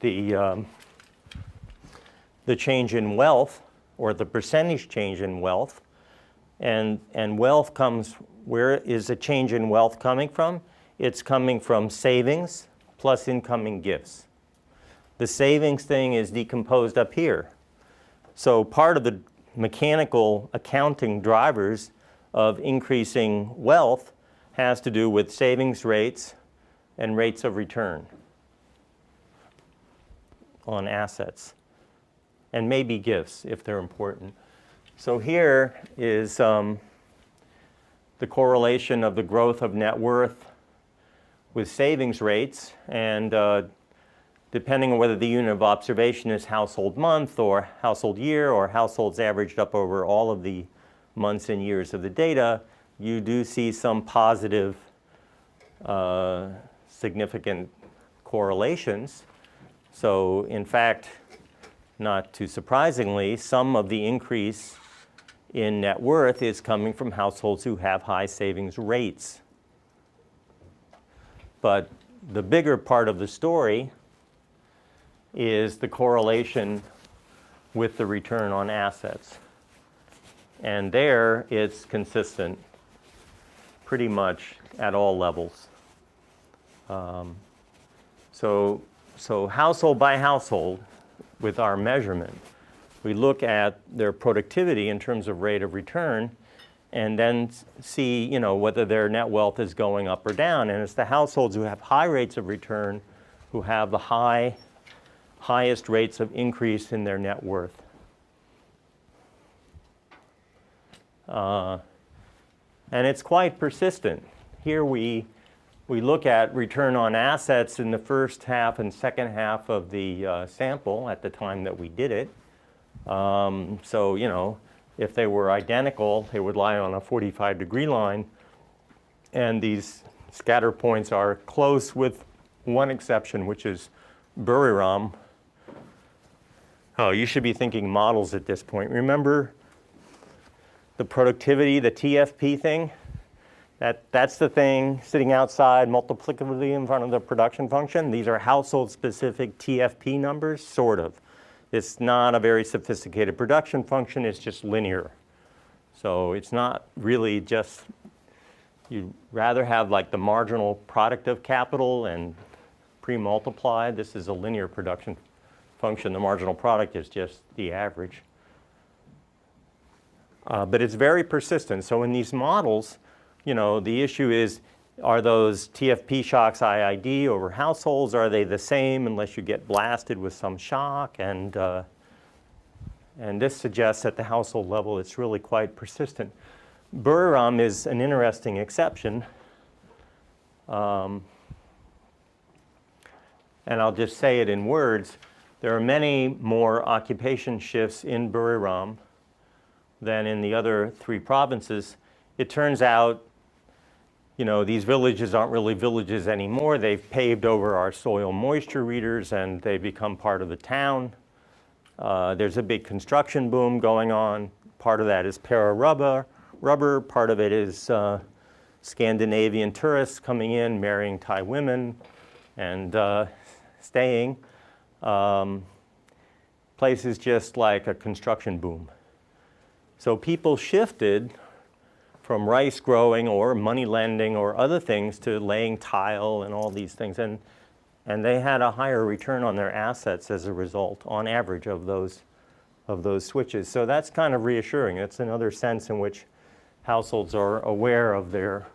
the change in wealth, or the percentage change in wealth, and wealth comes, where is the change in wealth coming from? It's coming from savings plus incoming gifts. The savings thing is decomposed up here. So part of the, mechanical accounting drivers of increasing wealth has to do with savings rates and rates of return on assets, and maybe gifts if they're important. So here is the correlation of the growth of net worth with savings rates, and depending on whether the unit of observation is household month or household year or households averaged up over all of the months and years of the data, you do see some positive significant correlations. So in fact, not too surprisingly, some of the increase in net worth is coming from households who have high savings rates. But the bigger part of the story is the correlation with the return on assets. And there it's consistent pretty much at all levels. So household by household, with our measurement, we look at their productivity in terms of rate of return and then see, whether their net wealth is going up or down. And it's the households who have high rates of return who have the highest rates of increase in their net worth. And it's quite persistent. Here we look at return on assets in the first half and second half of the sample at the time that we did it. So, if they were identical, they would lie on a 45-degree line. And these scatter points are close with one exception, which is Buriram. Oh, you should be thinking models at this point. Remember the productivity, the TFP thing? That's the thing sitting outside multiplicatively in front of the production function. These are household-specific TFP numbers, sort of. It's not a very sophisticated production function. It's just linear. So it's not really just, you'd rather have like the marginal product of capital and pre-multiplied. This is a linear production function. The marginal product is just the average. But it's very persistent. So in these models, the issue is, are those TFP shocks IID over households? Are they the same unless you get blasted with some shock? And this suggests at the household level it's really quite persistent. Buriram is an interesting exception. And I'll just say it in words. There are many more occupation shifts in Buriram than in the other three provinces. It turns out these villages aren't really villages anymore. They've paved over our soil moisture readers and they become part of the town. There's a big construction boom going on. Part of that is para-rubber. Part of it is Scandinavian tourists coming in, marrying Thai women and staying. Place is just like a construction boom. So people shifted from rice growing or money lending or other things to laying tile and all these things. And they had a higher return on their assets as a result, on average, of those switches. So that's kind of reassuring. It's another sense in which households are aware of their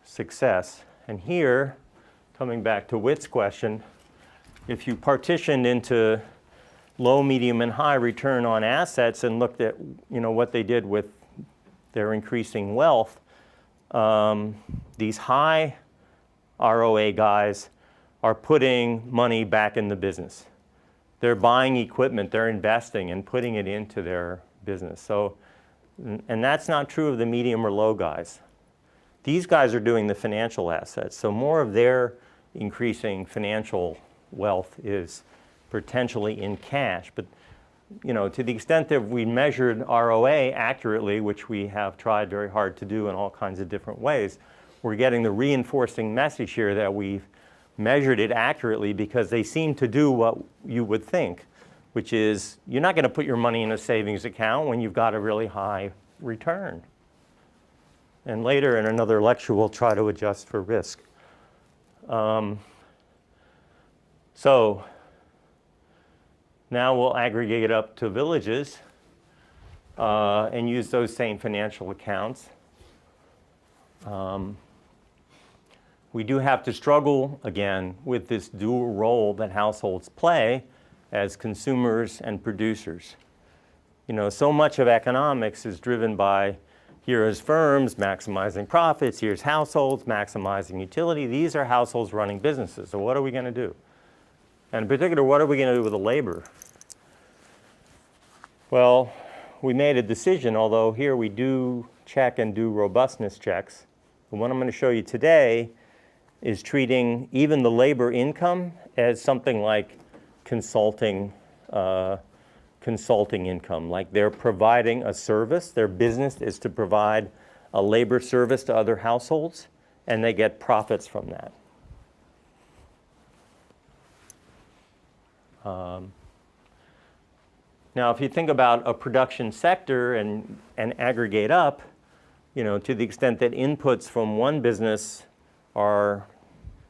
success. And here, coming back to Witt's question, if you partitioned into low, medium, and high return on assets and looked at what they did with their increasing wealth, these high ROA guys are putting money back in the business. They're buying equipment, they're investing and putting it into their business. So, and that's not true of the medium or low guys. These guys are doing the financial assets. So more of their increasing financial wealth is potentially in cash. But to the extent that we measured ROA accurately, which we have tried very hard to do in all kinds of different ways, we're getting the reinforcing message here that we've measured it accurately because they seem to do what you would think, which is you're not going to put your money in a savings account when you've got a really high return. And later in another lecture, we'll try to adjust for risk. So now we'll aggregate up to villages. and use those same financial accounts. We do have to struggle, again, with this dual role that households play as consumers and producers. You know, so much of economics is driven by here's firms maximizing profits, here's households maximizing utility. These are households running businesses. So what are we going to do? And in particular, what are we going to do with the labor? Well, we made a decision, although here we do check and do robustness checks. The one I'm going to show you today is treating even the labor income as something like consulting income, like they're providing a service. Their business is to provide a labor service to other households, and they get profits from that. Now, if you think about a production sector and aggregate up, you know, to the extent that inputs from one business are,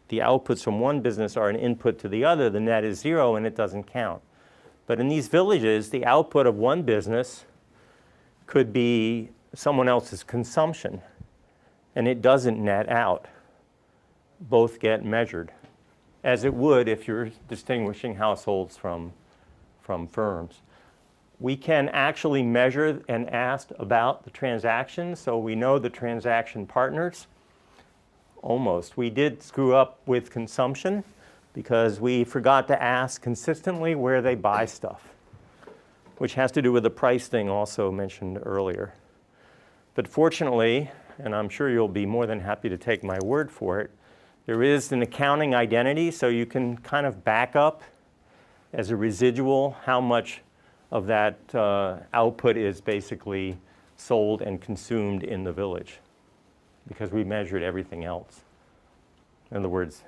the outputs from one business are an input to the other, the net is zero and it doesn't count. But in these villages, the output of one business could be someone else's consumption, and it doesn't net out. Both get measured, as it would if you're distinguishing households from firms. We can actually measure and ask about the transactions, so we know the transaction partners. Almost. We did screw up with consumption because we forgot to ask consistently where they buy stuff, which has to do with the price thing also mentioned earlier. But fortunately, and I'm sure you'll be more than happy to take my word for it, there is an accounting identity, so you can kind of back up as a residual how much of that output is basically sold and consumed in the village, because we measured everything else. In other words,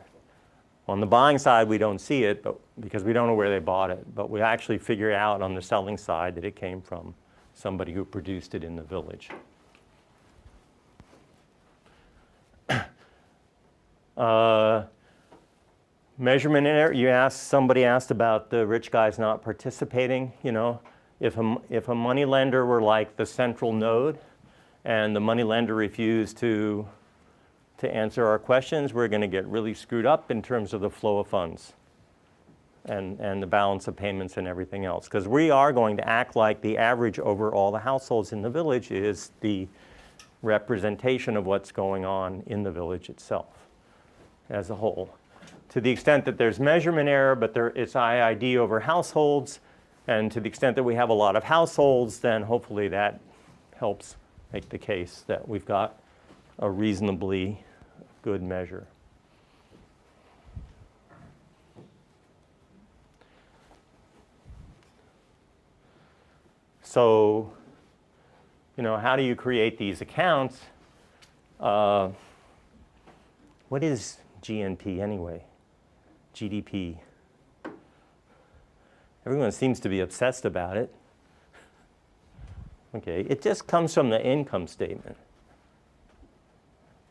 on the buying side, we don't see it but because we don't know where they bought it, but we actually figure out on the selling side that it came from somebody who produced it in the village. Measurement error, somebody asked about the rich guys not participating. You know, if a money lender were like the central node and the money lender refused to answer our questions, we're going to get really screwed up in terms of the flow of funds and the balance of payments and everything else. Because we are going to act like the average over all the households in the village is the representation of what's going on in the village itself as a whole. To the extent that there's measurement error, but it's IID over households, and to the extent that we have a lot of households, then hopefully that helps make the case that we've got a reasonably good measure. So, you know, how do you create these accounts? What is GNP anyway? GDP. Everyone seems to be obsessed about it. Okay, it just comes from the income statement.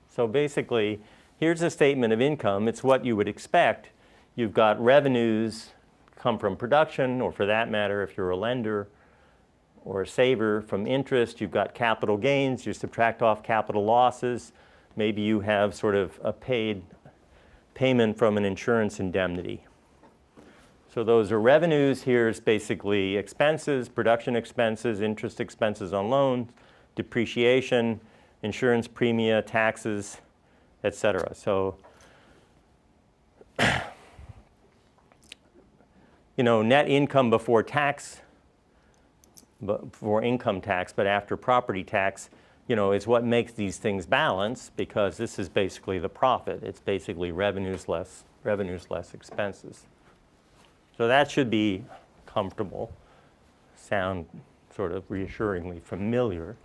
So basically, here's a statement of income. It's what you would expect. You've got revenues come from production, or for that matter, if you're a lender or a saver, from interest. You've got capital gains. You subtract off capital losses. Maybe you have sort of a payment from an insurance indemnity. So those are revenues. Here's basically expenses, production expenses, interest expenses on loans, depreciation, insurance premia, taxes, etc. So, you know, net income before tax, before income tax, but after property tax, you know, is what makes these things balance, because this is basically the profit. It's basically revenues less expenses. So that should be comfortable, sound sort of reassuringly familiar.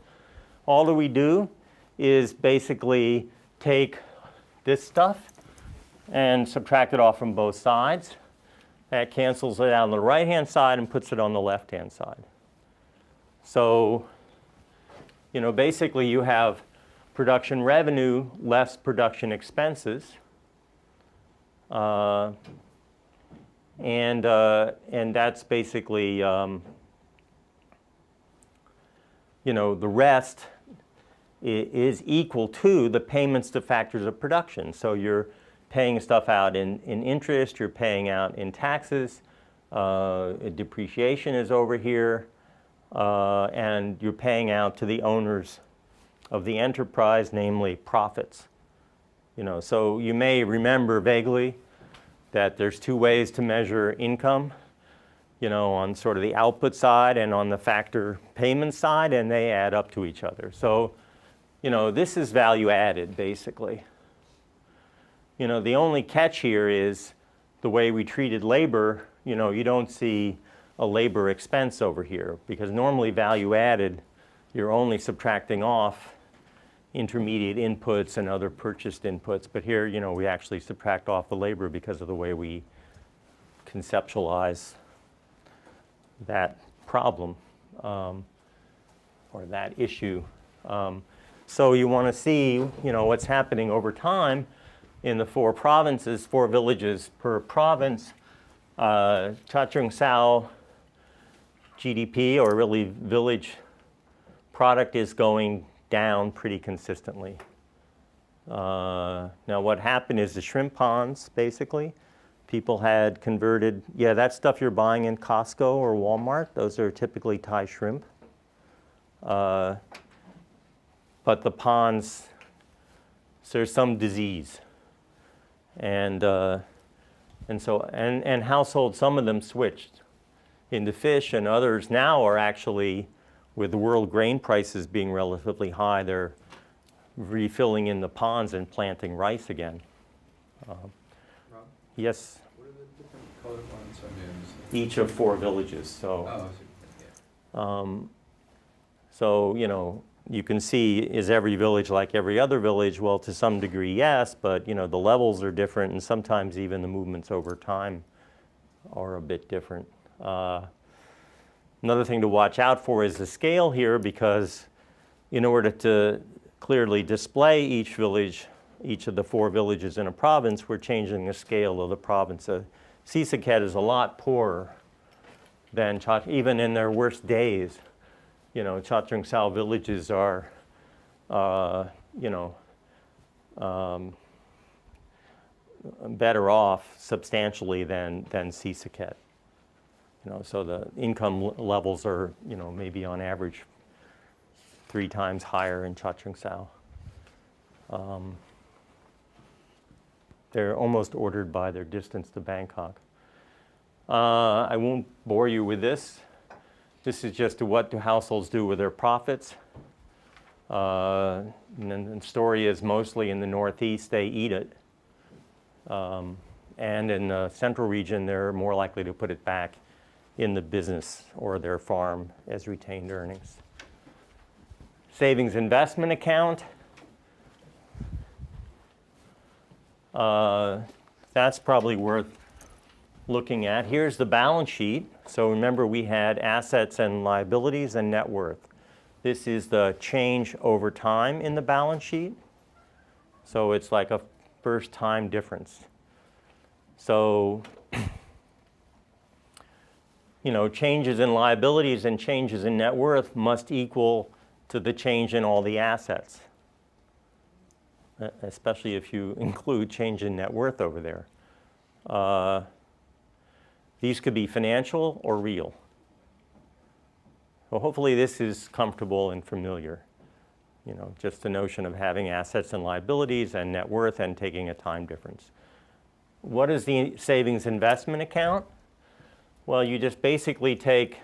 All that we do is basically take this stuff and subtract it off from both sides. That cancels it out on the right-hand side and puts it on the left-hand side. So, you know, basically you have production revenue less production expenses. And that's basically the rest is equal to the payments to factors of production. So you're paying stuff out in interest, you're paying out in taxes, depreciation is over here, and you're paying out to the owners of the enterprise, namely profits. So you may remember vaguely that there's two ways to measure income, on sort of the output side and on the factor payment side, and they add up to each other. So, this is value added, basically. The only catch here is the way we treated labor, you don't see a labor expense over here, because normally value added, you're only subtracting off intermediate inputs and other purchased inputs. But here, we actually subtract off the labor because of the way we conceptualize that problem or that issue. So you want to see, what's happening over time in the 4 provinces, 4 villages per province. Chachoengsao GDP, or really village product, is going down pretty consistently. Now what happened is the shrimp ponds, basically, people had converted, that stuff you're buying in Costco or Walmart, those are typically Thai shrimp. But the ponds, so there's some disease. And households, some of them switched into fish, and others now are actually, with the world grain prices being relatively high, they're refilling in the ponds and planting rice again. Rob, Yes, what are the different color ones? each of 4 villages. So, Oh, yeah. so you can see, is every village like every other village? Well, to some degree, yes, but the levels are different, and sometimes even the movements over time are a bit different. Another thing to watch out for is the scale here, because in order to clearly display each village, each of the 4 villages in a province, we're changing the scale of the province. Sisaket is a lot poorer than even in their worst days. Chachoengsao villages are, better off substantially than Sisaket. So the income levels are, maybe on average 3 times higher in Chachoengsao. They're almost ordered by their distance to Bangkok. I won't bore you with this. This is just what do households do with their profits. And the story is mostly in the Northeast, they eat it. And in the central region, they're more likely to put it back in the business or their farm as retained earnings. Savings investment account. That's probably worth looking at. Here's the balance sheet. So remember, we had assets and liabilities and net worth. This is the change over time in the balance sheet. So it's like a first time difference. So changes in liabilities and changes in net worth must equal to the change in all the assets, especially if you include change in net worth over there. These could be financial or real. Well, hopefully this is comfortable and familiar. Just the notion of having assets and liabilities and net worth and taking a time difference. What is the savings investment account? Well, you just basically take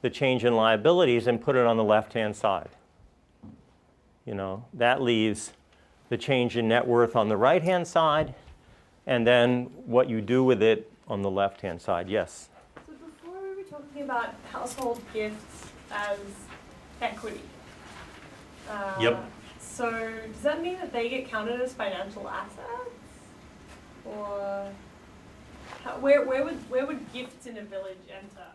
the change in liabilities and put it on the left-hand side. That leaves the change in net worth on the right-hand side, and then what you do with it on the left-hand side. Yes? So before we were talking about household gifts as equity. Yep. So does that mean that they get counted as financial assets? Or where would gifts in a village enter?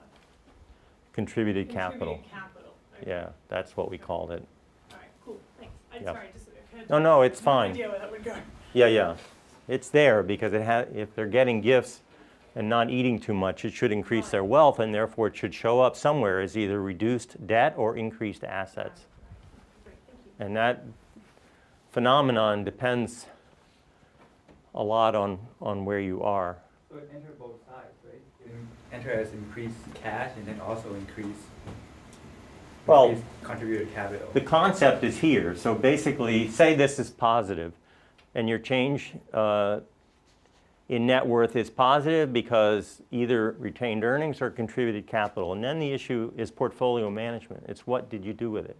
Contributed capital. Contributed capital. Okay. Yeah, that's what we called it. All right, cool, thanks. Yep. Sorry, just occurred to No, me. it's I had fine. no idea where that would go. Yeah. It's there because if they're getting gifts and not eating too much, it should increase their wealth, and therefore it should show up somewhere as either reduced debt or increased assets. Great, thank you. And that phenomenon depends a lot on where you are. So it enter both sides, right? You enter as increased cash and then also increase contributed capital. The concept is here. So basically, say this is positive, and your change in net worth is positive because either retained earnings or contributed capital. And then the issue is portfolio management. It's what did you do with it?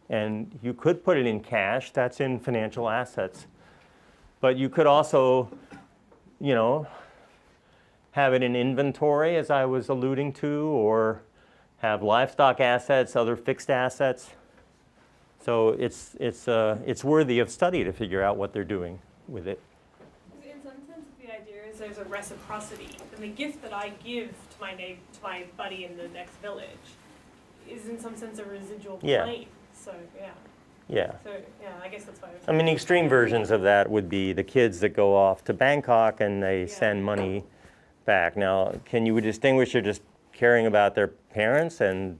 And you could put it in cash. That's in financial assets. But you could also, you know, have it in inventory, as I was alluding to, or have livestock assets, other fixed assets. So it's worthy of study to figure out what they're doing with it. In some sense, the idea is there's a reciprocity, and the gift that I give to my buddy in the next village is in some sense a residual Yeah. claim. So yeah. Yeah. So yeah, I guess that's why I was. I mean, extreme versions of that would be the kids that go off to Bangkok and they send money back. Now, can you distinguish they're just caring about their parents, and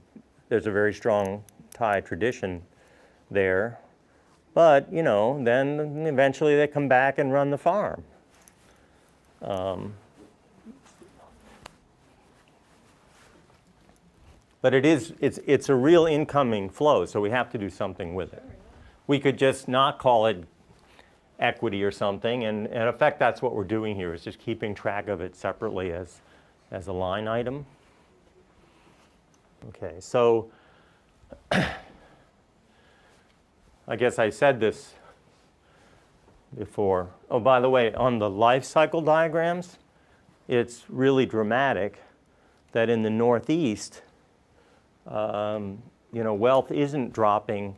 there's a very strong Thai tradition there. But, you know, then eventually they come back and run the farm. But it's a real incoming flow, so we have to do something with it. We could just not call it equity or something, and in effect that's what we're doing here, is just keeping track of it separately as a line item. Okay, so I guess I said this before. Oh, by the way, on the life cycle diagrams, it's really dramatic that in the Northeast, you know, wealth isn't dropping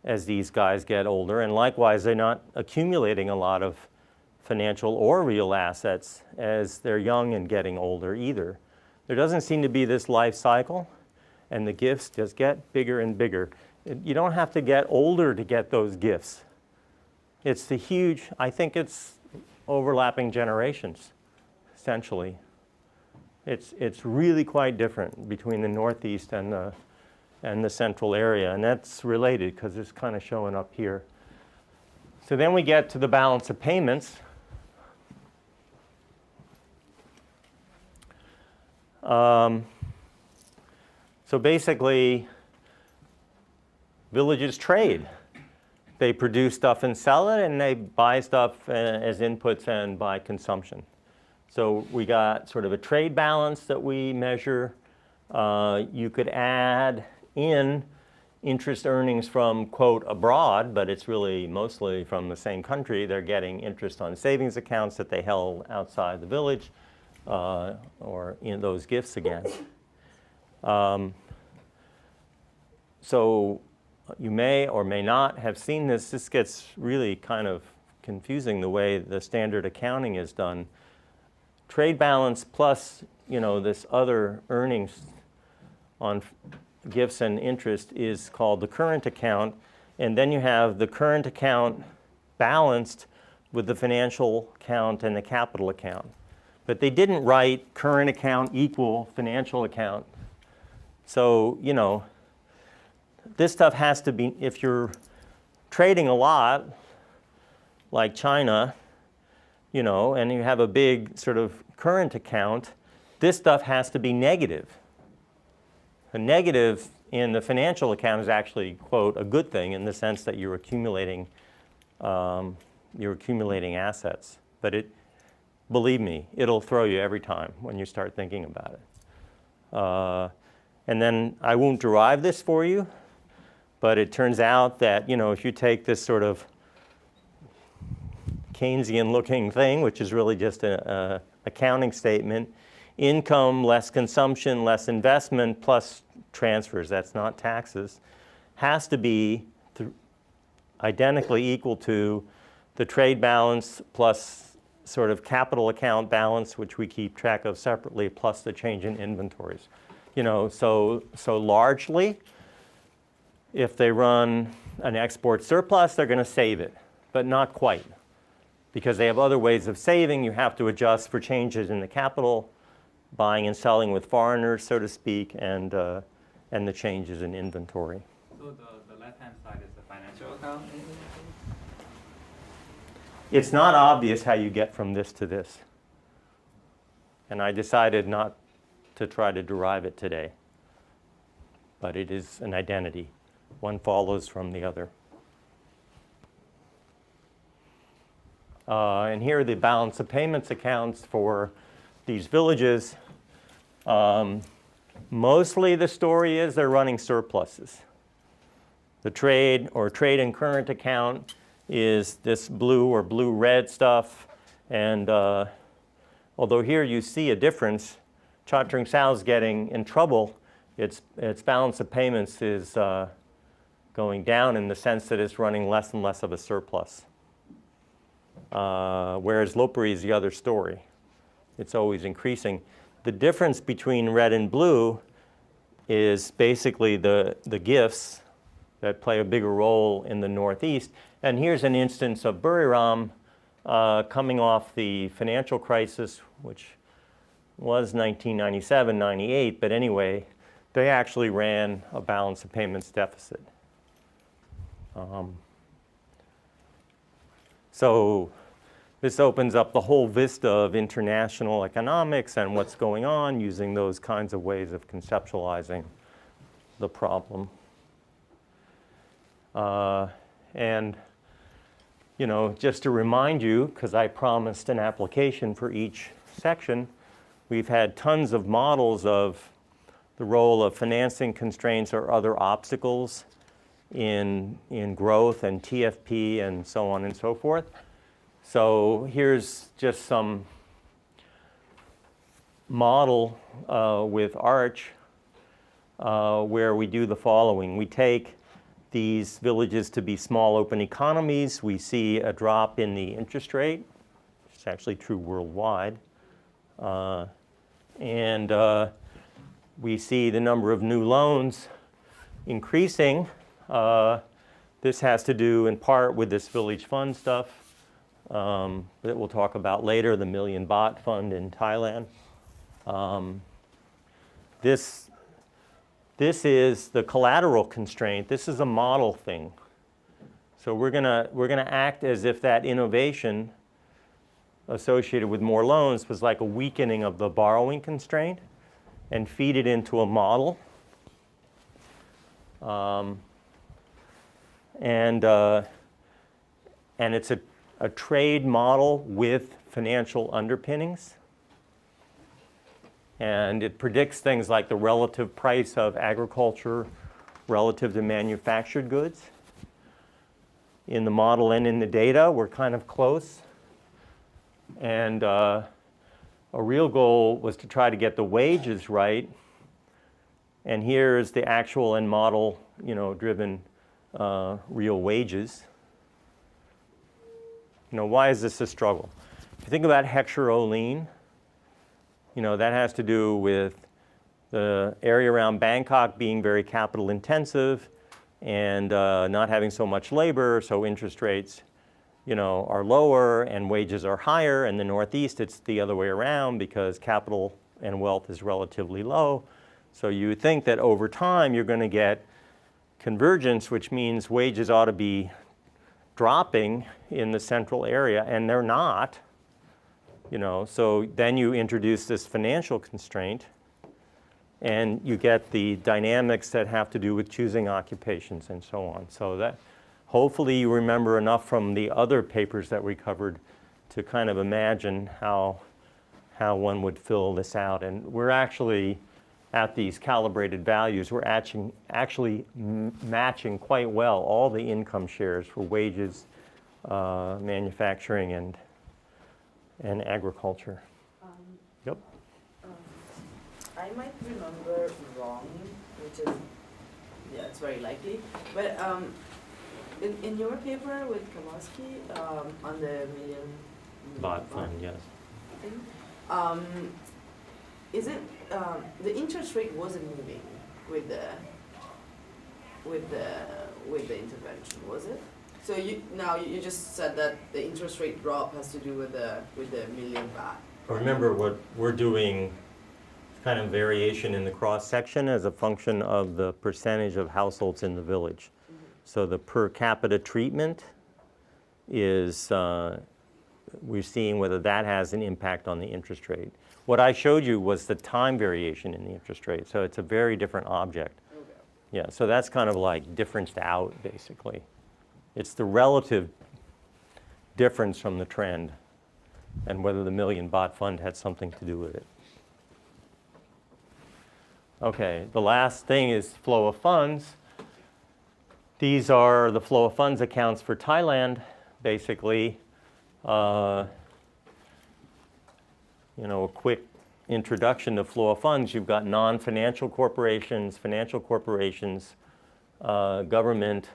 as these guys get older, and likewise, they're not accumulating a lot of financial or real assets as they're young and getting older either. There doesn't seem to be this life cycle, and the gifts just get bigger and bigger. You don't have to get older to get those gifts. It's the huge, I think it's overlapping generations, essentially. It's really quite different between the Northeast and the central area, and that's related because it's kind of showing up here. So then we get to the balance of payments. So basically, villages trade. They produce stuff and sell it, and they buy stuff as inputs and buy consumption. So we got sort of a trade balance that we measure. You could add in interest earnings from, quote, abroad, but it's really mostly from the same country. They're getting interest on savings accounts that they held outside the village, or in those gifts again. So you may or may not have seen this. This gets really kind of confusing the way the standard accounting is done. Trade balance plus, you know, this other earnings on gifts and interest is called the current account, and then you have the current account balanced with the financial account and the capital account. But they didn't write current account equal financial account. So, you know, this stuff has to be, if you're trading a lot, like China, you know, and you have a big sort of current account, this stuff has to be negative. A negative in the financial account is actually, quote, a good thing in the sense that you're accumulating assets. But it, believe me, it'll throw you every time when you start thinking about it. And then I won't derive this for you, but it turns out that, you know, if you take this sort of Keynesian-looking thing, which is really just an accounting statement, income less consumption less investment plus transfers, that's not taxes, has to be identically equal to the trade balance plus sort of capital account balance, which we keep track of separately, plus the change in inventories. You know, so largely, if they run an export surplus, they're going to save it, but not quite. because they have other ways of saving. You have to adjust for changes in the capital, buying and selling with foreigners, so to speak, and the changes in inventory. So the left-hand side is the financial account? It's not obvious how you get from this to this. And I decided not to try to derive it today. But it is an identity. One follows from the other. And here are the balance of payments accounts for these villages. Mostly the story is they're running surpluses. The trade or trade and current account is this blue or blue-red stuff. And although here you see a difference, Chatrung Sao's getting in trouble. Its balance of payments is going down in the sense that it's running less and less of a surplus. Whereas Loperi is the other story. It's always increasing. The difference between red and blue is basically the gifts that play a bigger role in the Northeast. And here's an instance of Buriram coming off the financial crisis, which was 1997, 98. But anyway, they actually ran a balance of payments deficit. So this opens up the whole vista of international economics and what's going on using those kinds of ways of conceptualizing the problem. And you know, just to remind you, because I promised an application for each section, we've had tons of models of the role of financing constraints or other obstacles in growth and TFP and so on and so forth. So here's just some model with Arch where we do the following. We take these villages to be small open economies. We see a drop in the interest rate. It's actually true worldwide. And we see the number of new loans increasing. This has to do in part with this village fund stuff that we'll talk about later, the Million Baht Fund in Thailand. This is the collateral constraint. This is a model thing. So we're gonna act as if that innovation associated with more loans was like a weakening of the borrowing constraint and feed it into a model. And it's a trade model with financial underpinnings. And it predicts things like the relative price of agriculture relative to manufactured goods. In the model and in the data, we're kind of close. And a real goal was to try to get the wages right. And here's the actual and model, driven real wages. Why is this a struggle? If you think about hexaroline, that has to do with the area around Bangkok being very capital intensive and not having so much labor, so interest rates, are lower and wages are higher. In the Northeast, it's the other way around because capital and wealth is relatively low. So you would think that over time you're going to get convergence, which means wages ought to be dropping in the central area, and they're not. So then you introduce this financial constraint, and you get the dynamics that have to do with choosing occupations and so on. So that hopefully you remember enough from the other papers that we covered to kind of imagine how one would fill this out. And we're actually at these calibrated values, we're actually matching quite well all the income shares for wages, manufacturing, and agriculture. Yep. I might remember wrong, which is, yeah, it's very likely. But in your paper with Kowalski on the Million Baht Fund, yes. Thing, is it the interest rate wasn't moving with the intervention, was it? So you just said that the interest rate drop has to do with the million baht. Remember, what we're doing kind of variation in the cross section as a function of the percentage of households in the village. So the per capita treatment is we're seeing whether that has an impact on the interest rate. What I showed you was the time variation in the interest rate, so it's a very different object. Okay. Yeah, so that's kind of like differenced out, basically. It's the relative difference from the trend and whether the million baht fund had something to do with it. Okay, the last thing is flow of funds. These are the flow of funds accounts for Thailand, basically. A quick introduction to flow of funds. You've got non-financial corporations, financial corporations, government,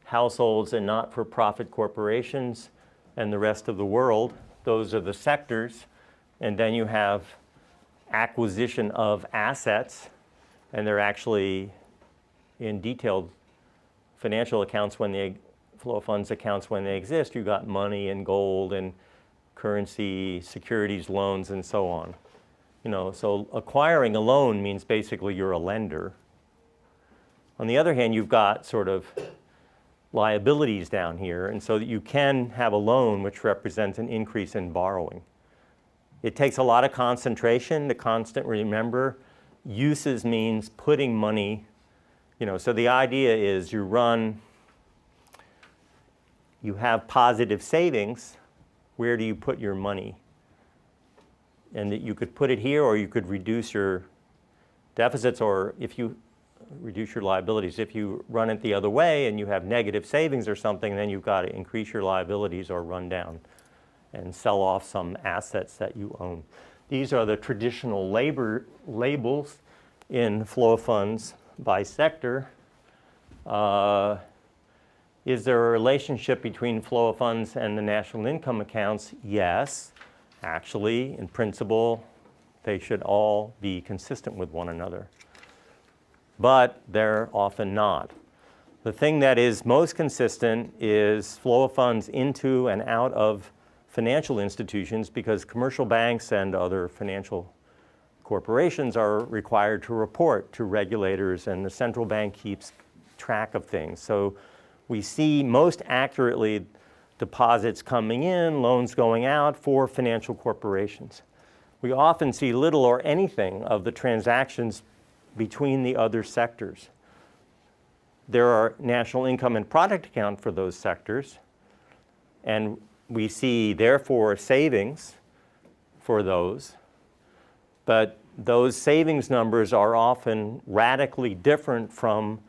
households, and not-for-profit corporations, and the rest of the world. Those are the sectors. And then you have acquisition of assets, and they're actually in detailed financial accounts when they flow of funds accounts when they exist. You've got money and gold and currency, securities, loans, and so on. So acquiring a loan means basically you're a lender. On the other hand, you've got sort of liabilities down here, and so that you can have a loan which represents an increase in borrowing. It takes a lot of concentration to constantly remember. Uses means putting money, so the idea is you have positive savings. Where do you put your money? And that you could put it here, or you could reduce your deficits, or if you reduce your liabilities. If you run it the other way and you have negative savings or something, then you've got to increase your liabilities or run down and sell off some assets that you own. These are the traditional labels in flow of funds by sector. Is there a relationship between flow of funds and the national income accounts? Yes. Actually, in principle, they should all be consistent with one another. But they're often not. The thing that is most consistent is flow of funds into and out of financial institutions, because commercial banks and other financial corporations are required to report to regulators, and the central bank keeps track of things. So we see most accurately deposits coming in, loans going out for financial corporations. We often see little or anything of the transactions between the other sectors. There are national income and product account for those sectors, and we see, therefore, savings for those. But those savings numbers are often radically different from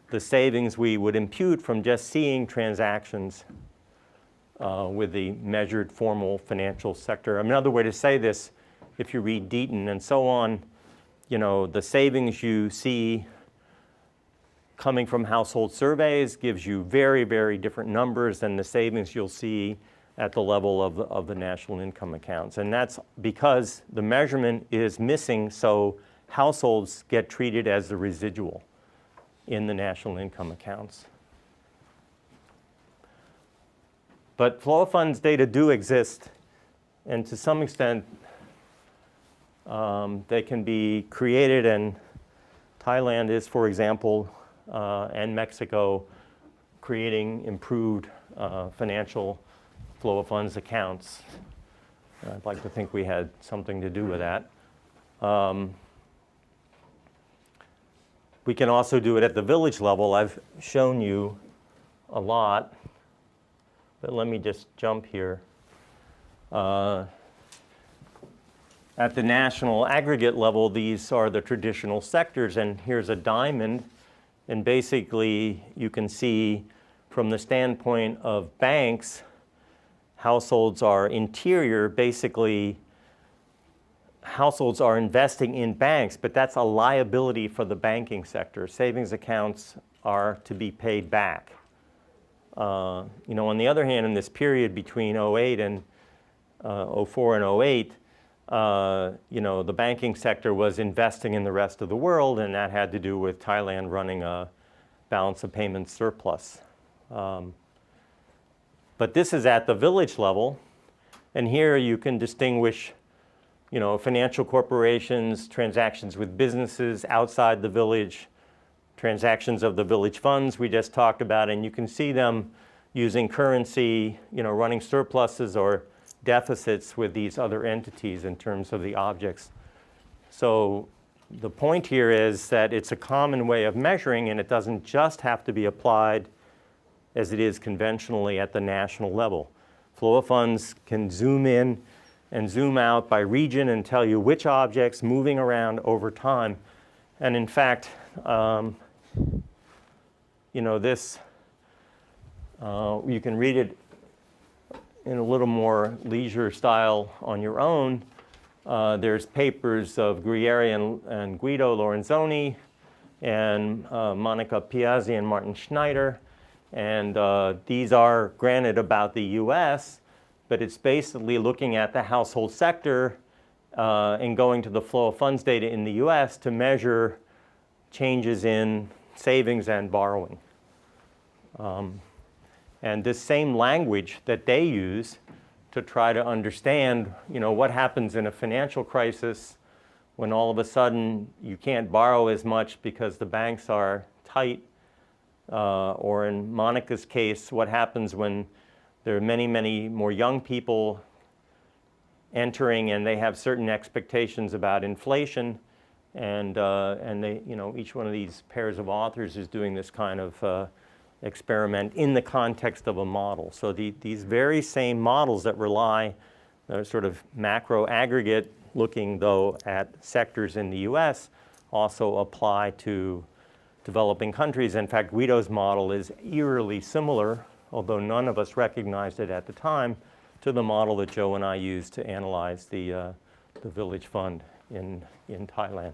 the savings we would impute from just seeing transactions with the measured formal financial sector. Another way to say this, if you read Deaton and so on, the savings you see coming from household surveys gives you very, very different numbers than the savings you'll see at the level of the national income accounts. And that's because the measurement is missing, so households get treated as the residual in the national income accounts. But flow of funds data do exist, and to some extent they can be created, and Thailand is, for example, and Mexico, creating improved financial flow of funds accounts. I'd like to think we had something to do with that. We can also do it at the village level. I've shown you a lot, but let me just jump here. At the national aggregate level, these are the traditional sectors, and here's a diamond. And basically, you can see from the standpoint of banks, households are interior. Basically, households are investing in banks, but that's a liability for the banking sector. Savings accounts are to be paid back. On the other hand, in this period between 08 and 04 and 08, the banking sector was investing in the rest of the world, and that had to do with Thailand running a balance of payments surplus. But this is at the village level, and here you can distinguish, you know, financial corporations, transactions with businesses outside the village, transactions of the village funds we just talked about, and you can see them using currency, you know, running surpluses or deficits with these other entities in terms of the objects. So the point here is that it's a common way of measuring, and it doesn't just have to be applied as it is conventionally at the national level. Flow of funds can zoom in and zoom out by region and tell you which objects moving around over time. And in fact, you know, this, you can read it in a little more leisure style on your own. There's papers of Guerrieri and Guido Lorenzoni and Monica Piazzi and Martin Schneider. And these are, granted, about the US, but it's basically looking at the household sector and going to the flow of funds data in the US to measure changes in savings and borrowing. And this same language that they use to try to understand, you know, what happens in a financial crisis when all of a sudden you can't borrow as much because the banks are tight, or in Monica's case, what happens when there are many, many more young people entering and they have certain expectations about inflation, and they, you know, each one of these pairs of authors is doing this kind of experiment in the context of a model. So these very same models that rely, sort of macro aggregate looking though at sectors in the US, also apply to developing countries. In fact, Guido's model is eerily similar, although none of us recognized it at the time, to the model that Joe and I used to analyze the village fund in Thailand.